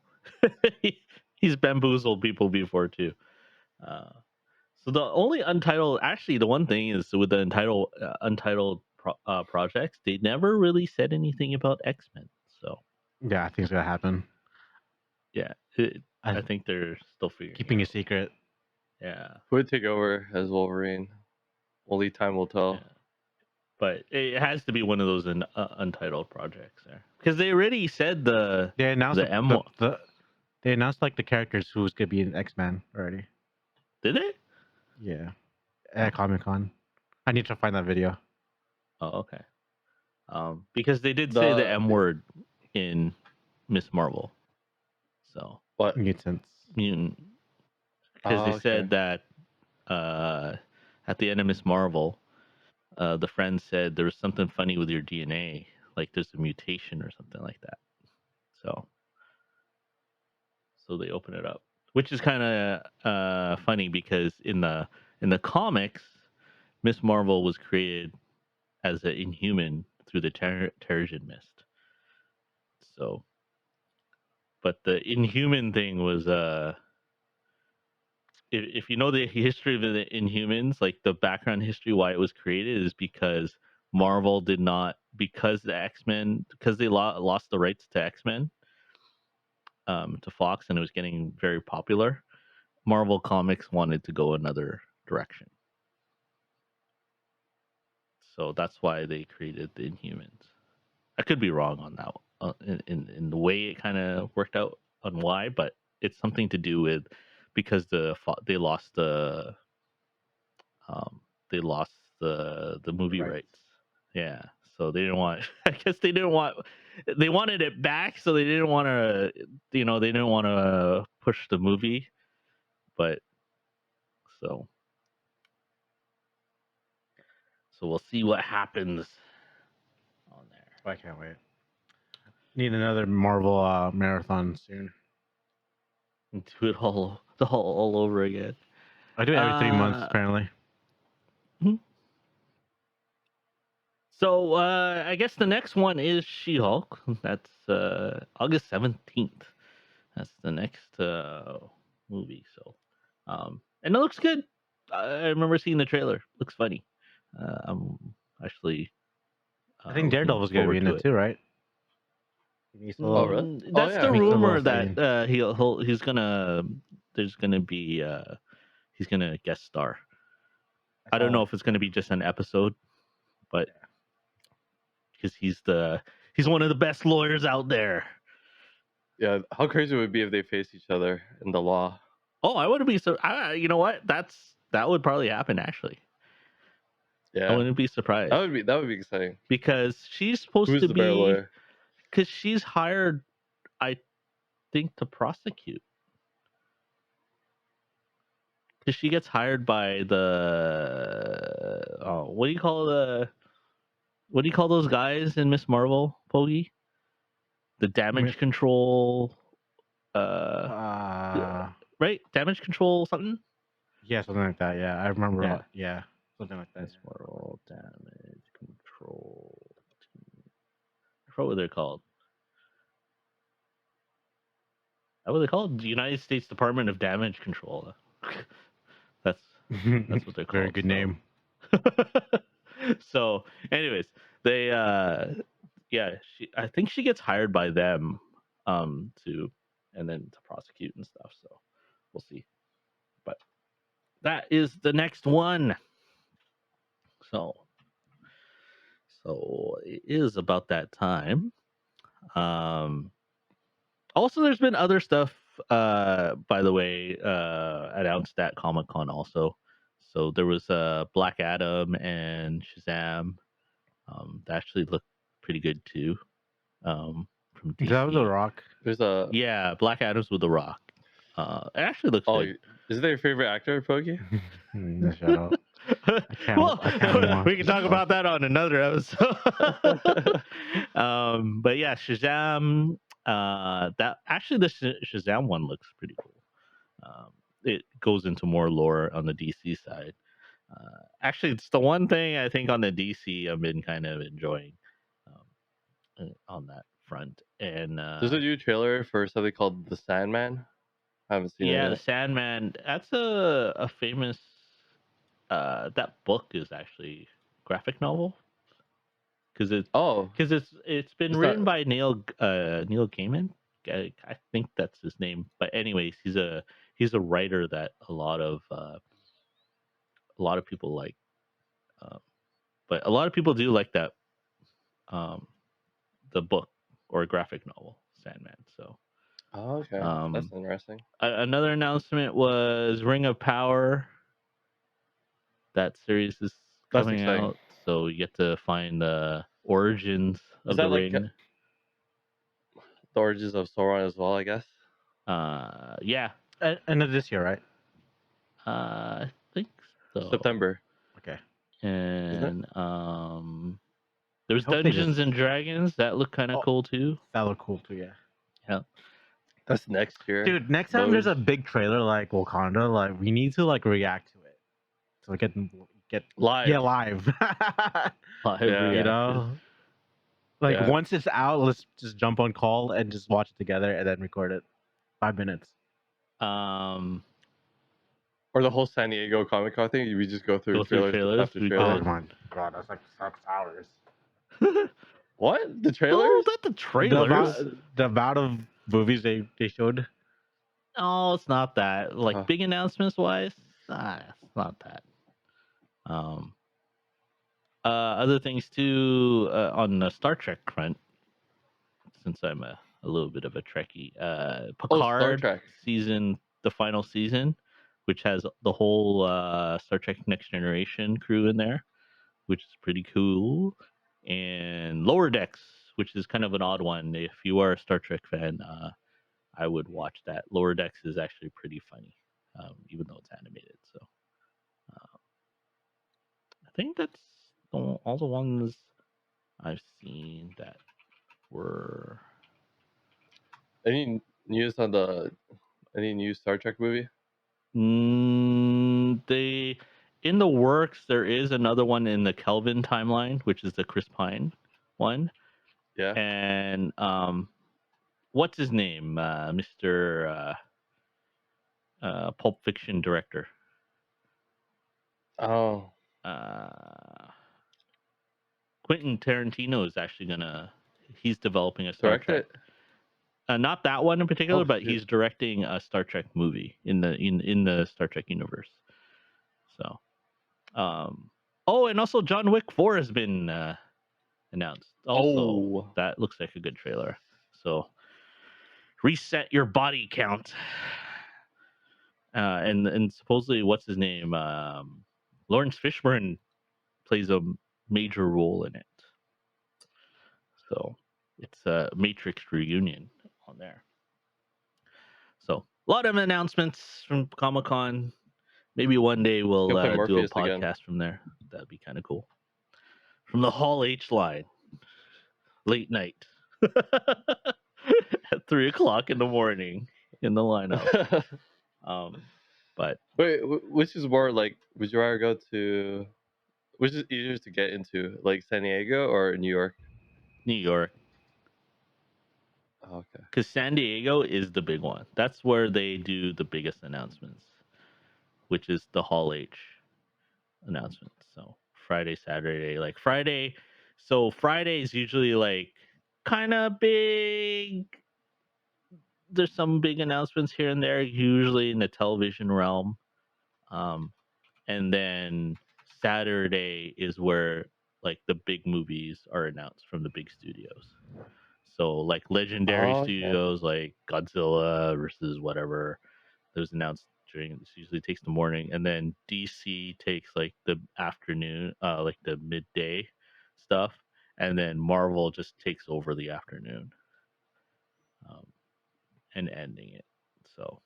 he's bamboozled people before too. So the only untitled, actually, the one thing is with the untitled projects, they never really said anything about X-Men. So Yeah, I think it's gonna happen. yeah, I think they're still figuring Keeping it a secret. Yeah. Who would take over as Wolverine? Only time will tell. Yeah. But it has to be one of those untitled projects there, because they already said They announced the M. They announced like the characters who's gonna be in X-Men already. Did they? Yeah, at Comic-Con. I need to find that video. Oh, okay. Because they did say the M word in Miss Marvel. So What? Mutants. mutant, because they said that at the end of Miss Marvel, the friend said there was something funny with your DNA. like there's a mutation or something like that. So they open it up, which is kind of funny because in the comics, Miss Marvel was created as an Inhuman through the Terrigen Mist. So, but the Inhuman thing was if you know the history of the Inhumans, like the background history why it was created is because Marvel did not, because the X-Men, because they lost the rights to X-Men to Fox, and it was getting very popular. Marvel Comics wanted to go another direction, so that's why they created the Inhumans. I could be wrong on that in the way it kind of worked out on why, but it's something to do with because they lost um, the movie Right. rights. Yeah, so they didn't want. I guess they didn't want. They wanted it back, so they didn't want to. They didn't want to push the movie, but so we'll see what happens on there. I can't wait. Need another Marvel marathon soon. And do it all over again. I do it every 3 months Uh, apparently. mhm. So I guess the next one is She-Hulk. That's August 17th. That's the next movie. So, and it looks good. I remember seeing the trailer. Looks funny. I'm actually I think looking Daredevil's gonna be forward in to it it. too, right? He needs a Oh, little. really? Oh, That's yeah. the He needs a little rumor that scene. he's gonna. There's gonna be he's gonna guest star. I I don't saw. know if it's gonna be just an episode, but Yeah. because he's one of the best lawyers out there. Yeah. How crazy would it be if they face each other in the law? Oh, I wouldn't be so. You know what? That would probably happen. Actually, I Yeah. wouldn't be surprised That would be exciting. because she's supposed Who's to the better be lawyer? because she's hired, I think, to prosecute. Because she gets hired by the what do you call those guys in Miss Marvel, Poggy? The Miss. damage control, uh, Uh, right? Damage control something. yeah, something like that. Yeah, I remember. Yeah, Yeah, something like that. Miss Marvel damage control. I forgot what they're called. What are they called? The United States Department of Damage Control. that's Yeah. that's what they're Very called. good So, name. so anyways, they yeah, I think she gets hired by them to and then to prosecute and stuff. So we'll see. But that is the next one. So it is about that time. Um Also, there's been other stuff, by the way, announced at Comic Con also. So there was Black Adam and Shazam. That actually looked pretty good too. From That was a DC. rock. There's a. Yeah, Black Adam's with the Rock. It actually looks Oh, good. is that your favorite actor, Pokey? Shut up. Well, I can't watch we can this talk stuff. about that on another episode. But yeah, Shazam. That actually the Shazam one looks pretty cool. It goes into more lore on the DC side. Actually, it's the one thing I think on the DC I've been kind of enjoying on that front. And There's a new trailer for something called The Sandman. I haven't seen it yeah, the yet. Sandman. That's a famous. That book is actually graphic novel because Oh, it's been it's not. written by Neil Gaiman. I think that's his name. But anyways, he's a writer that a lot of people like. Um, but a lot of people do like that um, the book or graphic novel Sandman. So Oh, okay. That's um, interesting. another announcement was Ring of Power. That series is That's coming exciting. out, so you get to find the origins Is of the that like ring. the origins of Sauron as well? I guess. Yeah, End of this year, right? I think so. September, Okay. isn't it? And There's hope they Dungeons just. and Dragons that look kind of Oh, cool too. that look cool too. Yeah. Yeah. That's next year. Dude, next time there's a big trailer like Wakanda, like we need to like react to it. So we get Live. yeah live. Live Yeah. You reaction. know, like Yeah. once it's out, let's just jump on call and just watch it together and then record it. 5 minutes. Um, Or the whole San Diego Comic Con thing. We just go through Go through trailers trailers, after we trailers. Oh my god, that's like 6 hours. What? The no, trailers? not the trailers. The amount of movies they showed. No, it's not that. Like Huh. big announcements wise, it's not that. Other things too on the Star Trek front, since I'm a little bit of a Trekkie. Oh, Star Picard Trek. the final season, which has the whole Star Trek Next Generation crew in there, which is pretty cool. And Lower Decks, which is kind of an odd one. If you are a Star Trek fan, I would watch that. Lower Decks is actually pretty funny, even though it's animated. So I think that's all the ones I've seen that were. Any news on any new Star Trek movie? They in the works. There is another one in the Kelvin timeline, which is the Chris Pine one, Yeah. and what's his name, Mister Pulp Fiction director. Oh. Quentin Tarantino is actually he's developing a Star Direct Trek. it? Not that one in particular, Oh, but shit. he's directing a Star Trek movie in the Star Trek universe. So, oh, and also John Wick 4 has been announced. Also, Oh. that looks like a good trailer. So, reset your body count. And supposedly, what's his name? Lawrence Fishburne plays a major role in it. So it's a Matrix reunion on there. So a lot of announcements from Comic Con. Maybe one day we'll Gonna play do a Morpheus podcast again. from there. That'd be kind of cool. From the Hall H line, late night at 3 o'clock in the morning in the lineup. But Wait, which is more like? Would you rather go to? Which is easier to get into, like San Diego or New York? New York, Oh, okay. because San Diego is the big one. That's where they do the biggest announcements, which is the Hall H announcements. So Friday, Saturday, like Friday. So Friday is usually like kind of big. There's some big announcements here and there, usually in the television realm. Um, and then Saturday is where like the big movies are announced from the big studios. So like legendary Oh, okay. studios like Godzilla versus whatever, those announced during this usually takes the morning, and then DC takes like the afternoon, like the midday stuff, and then Marvel just takes over the afternoon, um, and ending it. So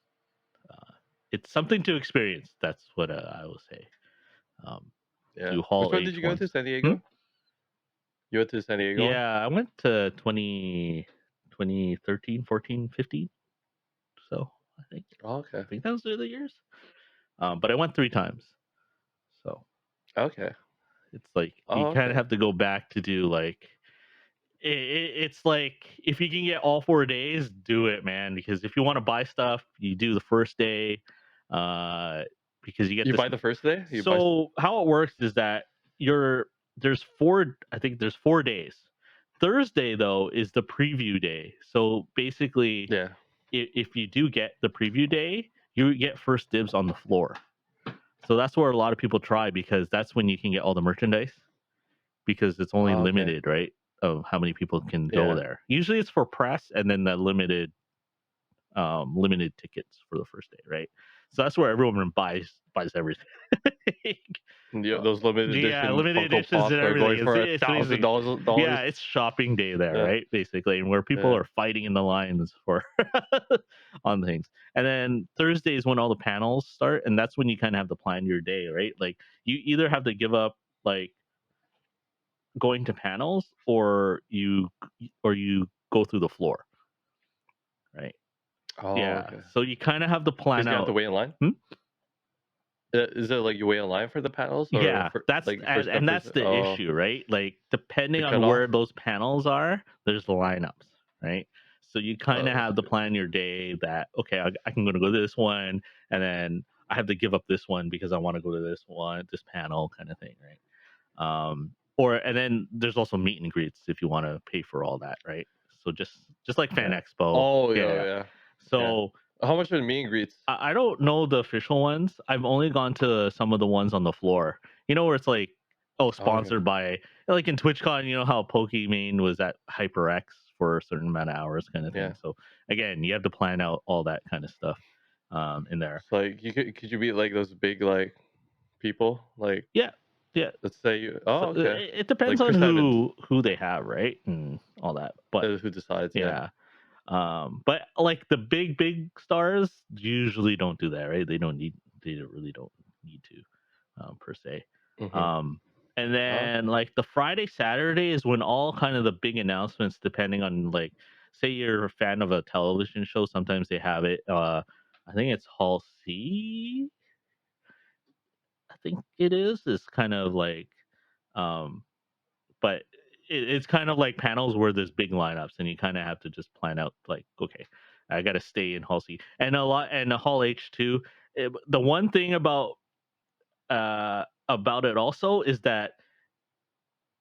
it's something to experience. That's what I will say. Um, Yeah. do Which Hall one did H you go to? ones. San Hmm? Diego? You went to the San Diego one? Yeah, I went to 2013, 14, 15. So Oh, okay. I think those are the years. But I went 3 times. So Okay. it's like you Oh, kind of okay. have to go back to do like it's like if you can get all 4 days, do it, man. Because if you want to buy stuff, you do the first day, uh, because you get You this. buy the first day? You buy. So how it works is that you're there's four. I think there's 4 days. Thursday though is the preview day. So basically, Yeah. if you do get the preview day, you get first dibs on the floor. So that's where a lot of people try because that's when you can get all the merchandise because it's only Oh, okay. limited, right? Of how many people can go Yeah. there. Usually it's for press and then the limited tickets for the first day, right? So that's where everyone buys everything. Yeah, those limited Yeah, edition limited Funko editions Pops and are everything. going for It's $1,000 basically, dollars. yeah, it's shopping day there, Yeah. right? Basically, and where people Yeah. are fighting in the lines for on things. And then Thursday is when all the panels start, and that's when you kind of have to plan your day, right? Like you either have to give up like going to panels, or you go through the floor, right? Oh, Yeah. okay. So you kind of have to plan Because you have to out. wait in line. Hmm? Is it like you wait in line for the panels, or Yeah, for that's like first come and first? that's the Oh, issue, right? Like the depending on cutoff. where those panels are, there's the lineups, right? So you kind of Oh, have to shit. plan your day that okay, I can go to this one, and then I have to give up this one because I want to go to this one, this panel, kind of thing, right? Or and then there's also meet and greets if you want to pay for all that, right? So just like Fan Yeah. Expo, Oh, yeah. yeah, Yeah. yeah, yeah. So How much are the meet and greets? I don't know the official ones. I've only gone to some of the ones on the floor. You know where it's like, oh, Oh, okay. sponsored by like in TwitchCon. You know how Pokimane was at HyperX for a certain amount of hours, kind of thing. Yeah. So again, you have to plan out all that kind of stuff in there. So like could you meet like those big like people like Yeah, yeah. let's say you So okay it depends like on Chris Evans who they have, right, and all that. But who decides yeah. But like the big stars usually don't do that, right? They really don't need to, per se. Mm-hmm. Um, and Oh, then okay. like the Friday, Saturday is when all kind of the big announcements, depending on like, say you're a fan of a television show, sometimes they have it. I think it's Hall C. I think it is. It's kind of like, um, but it's kind of like panels where there's big lineups, and you kind of have to just plan out like, okay, I got to stay in Hall C and a lot and Hall H too. The one thing about it also is that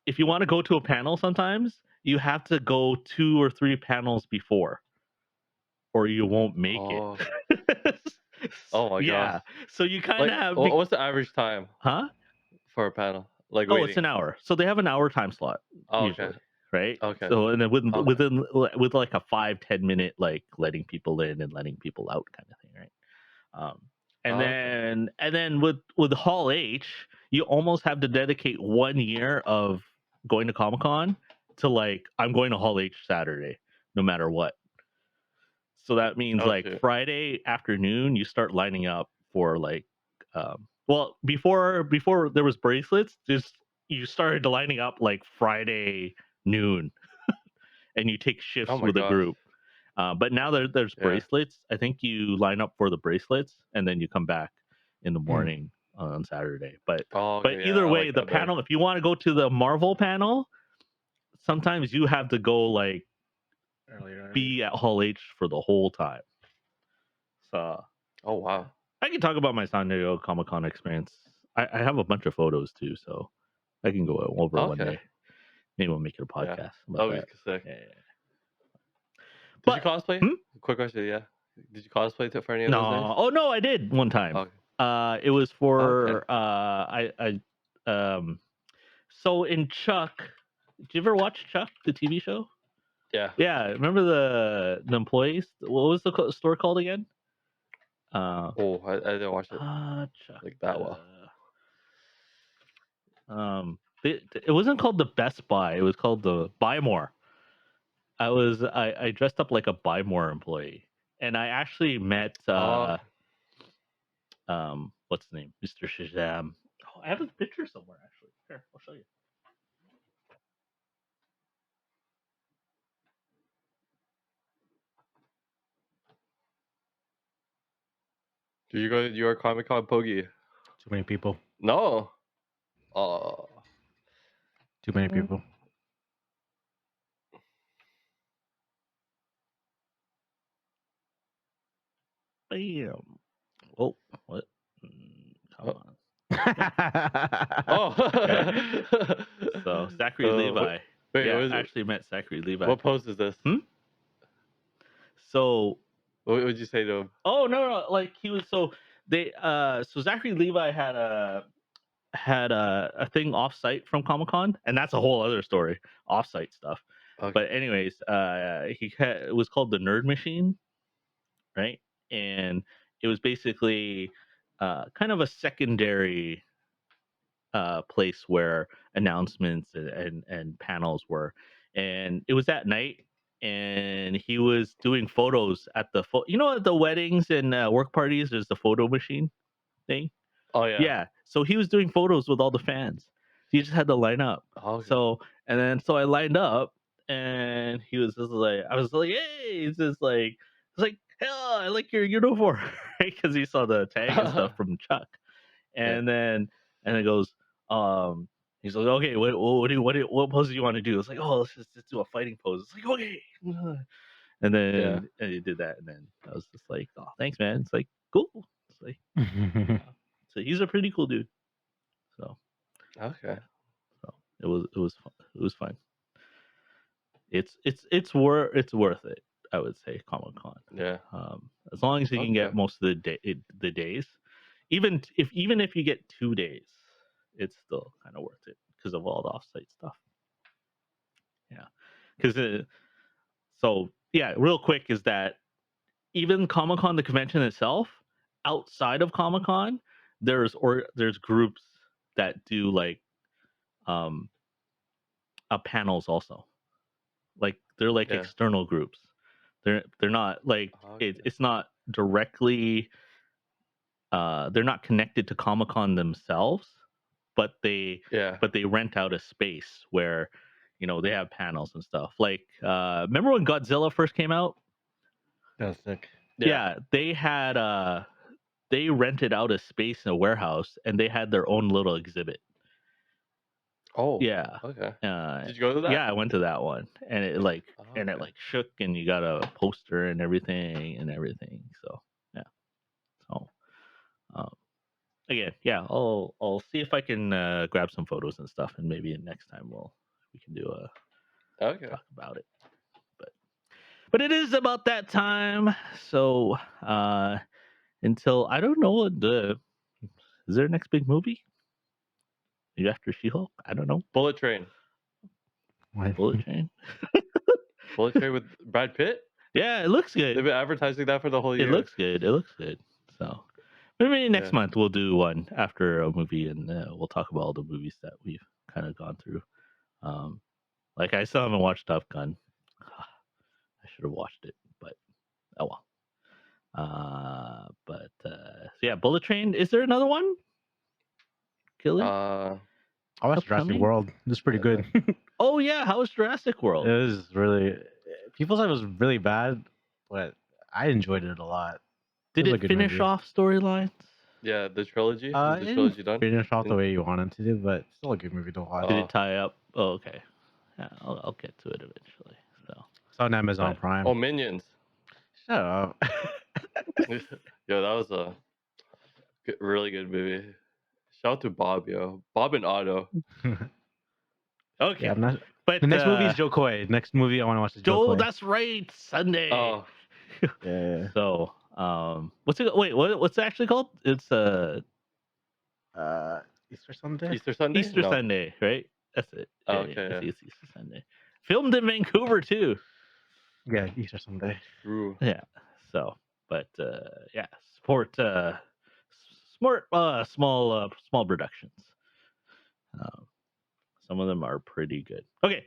if you want to go to a panel, sometimes you have to go 2 or 3 panels before, or you won't make it. Oh, oh my god. Yeah, so you kind of Like have, what's the average time huh? for a panel like Oh, it's waiting? an hour. So they have an hour time slot Oh, okay. usually, right? Okay. So and then Okay. with like a 5-10 minute like letting people in and letting people out kind of thing, right? Um, and Oh, okay. then with Hall H, you almost have to dedicate 1 year of going to Comic Con to like I'm going to Hall H Saturday, no matter what. So that means Oh like shoot. Friday afternoon, you start lining up for like, well, before there was bracelets, just you started lining up like Friday noon, and you take Oh shifts my with a gosh. group. But now there's Yeah. bracelets. I think you line up for the bracelets, and then you come back in the Hmm. morning on Saturday. But Oh, but okay. Yeah, either I way, like the that better. panel. If you want to go to the Marvel panel, sometimes you have to go like Earlier. be at Hall H for the whole time. So Oh yeah, wow. I can talk about my San Diego Comic Con experience. I have a bunch of photos too, so I can go over one Okay. day. Maybe we'll make it a Yeah. podcast about That would that. be sick. Yeah, yeah, yeah. Did you But cosplay? hmm? Quick question. Yeah. Did you cosplay for any of those days? No, oh no, I did one time. Okay. It was Okay. for um. So in Chuck, did you ever watch Chuck, the TV show? Yeah. Yeah, remember the employees? What was the store called again? Uh, Oh, I didn't watch it Chuck. like that well. It wasn't called the Best Buy. It was called the Buy More. I dressed up like a Buy More employee, and I actually met Oh, okay. what's the name, Mr. Shazam. Oh, I have his picture somewhere actually. Here, I'll show you. Did you go to your Comic Con Pogi? Too many people. No. Oh. Too many people. Bam. Oh, what? Come Oh. on. Oh. Okay. So Zachary Levi. Wait, Yeah, what is I it? actually met Zachary Levi. What post is this? So What would you say to him? oh no, like he was so Zachary Levi had a thing offsite from Comic Con, and that's a whole other story, offsite stuff. Okay. But anyways, it was called the Nerd Machine, right? And it was basically kind of a secondary place where announcements and panels were, and it was at night. And he was doing photos at at the weddings and work parties. There's the photo machine thing. Oh yeah. Yeah, so he was doing photos with all the fans, You just had to line up. Okay. So I lined up, and he was just like, I was like, hey, it's like, hell, I like your uniform, right? Because he saw the tag and stuff from Chuck, Yeah. and then it goes, um, he's like, okay, what pose do you want to do? It's like, oh, let's do a fighting pose. It's like, okay, and then and he did that, and then I was just like, oh, thanks, man. It's like cool. It's like, so he's a pretty cool dude. So Okay. so it was fun. It's worth it. I would say Comic Con. Yeah. As long as you can get Okay. most of the days, even if you get 2 days, it's still kind of worth it because of all the offsite stuff. Yeah, because so yeah, real quick is that even Comic Con, the convention itself, outside of Comic Con, there's groups that do like um panels also. Like they're like Yeah. external groups. They're not like Okay. it's not directly they're not connected to Comic Con themselves, but they Yeah. rent out a space where they have panels and stuff. Like remember when Godzilla first came out? That was sick. Yeah, they rented out a space in a warehouse and they had their own little exhibit. Oh. Yeah. Okay. Did you go to that? Yeah, I went to that one, and it Okay. shook, and you got a poster and everything. So yeah. So again, yeah, I'll see if I can grab some photos and stuff, and maybe next time we can do a Okay. talk about it. But it is about that time. So until I don't know what is there a next big movie? Maybe after She-Hulk? I don't know. Bullet Train. What? Bullet Train. Bullet Train with Brad Pitt. Yeah, it looks They've good. been advertising that for the whole year. It looks good. So maybe next month we'll do one after a movie, and we'll talk about all the movies that we've kind of gone through. Like I still haven't watched Top Gun. I should have watched it, but oh well. So yeah, Bullet Train. Is there another one? Killer. I watched Jurassic upcoming? World. It was pretty good. Oh yeah, how was Jurassic World? It was really. People said it was really bad, but I enjoyed it a lot. Did was a it good finish movie. off storylines? Yeah, the trilogy. It Is the trilogy didn't done? finish off the way you wanted to do, but still a good movie to watch. Did Oh. it tie up? Oh, okay. Yeah, I'll get to it eventually. So It's on Amazon But- Prime. Oh, Minions. Shut up. Yo, that was a really good movie. Shout out to Bob, yo. Bob and Otto. Okay. Yeah, I'm not. But The next movie is Joe Coy. Next movie I want to watch is Joe Joe, Coy. that's right, Sunday. Oh, Yeah. So, what's it? Wait, what's it actually called? It's Easter Sunday. Easter Sunday. Easter No. Sunday, right? That's it. Oh, Yeah, okay, yeah. it's Easter Sunday. Filmed in Vancouver too. Yeah, Easter Sunday. True. Yeah. So, but yeah, support small productions. Some of them are pretty good. Okay.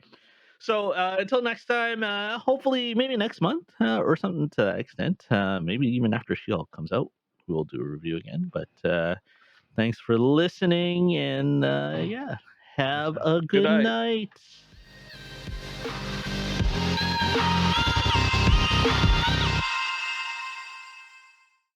So until next time, hopefully maybe next month or something to that extent. Maybe even after She-Hulk comes out, we'll do a review again. But thanks for listening, and yeah, have a good night. night.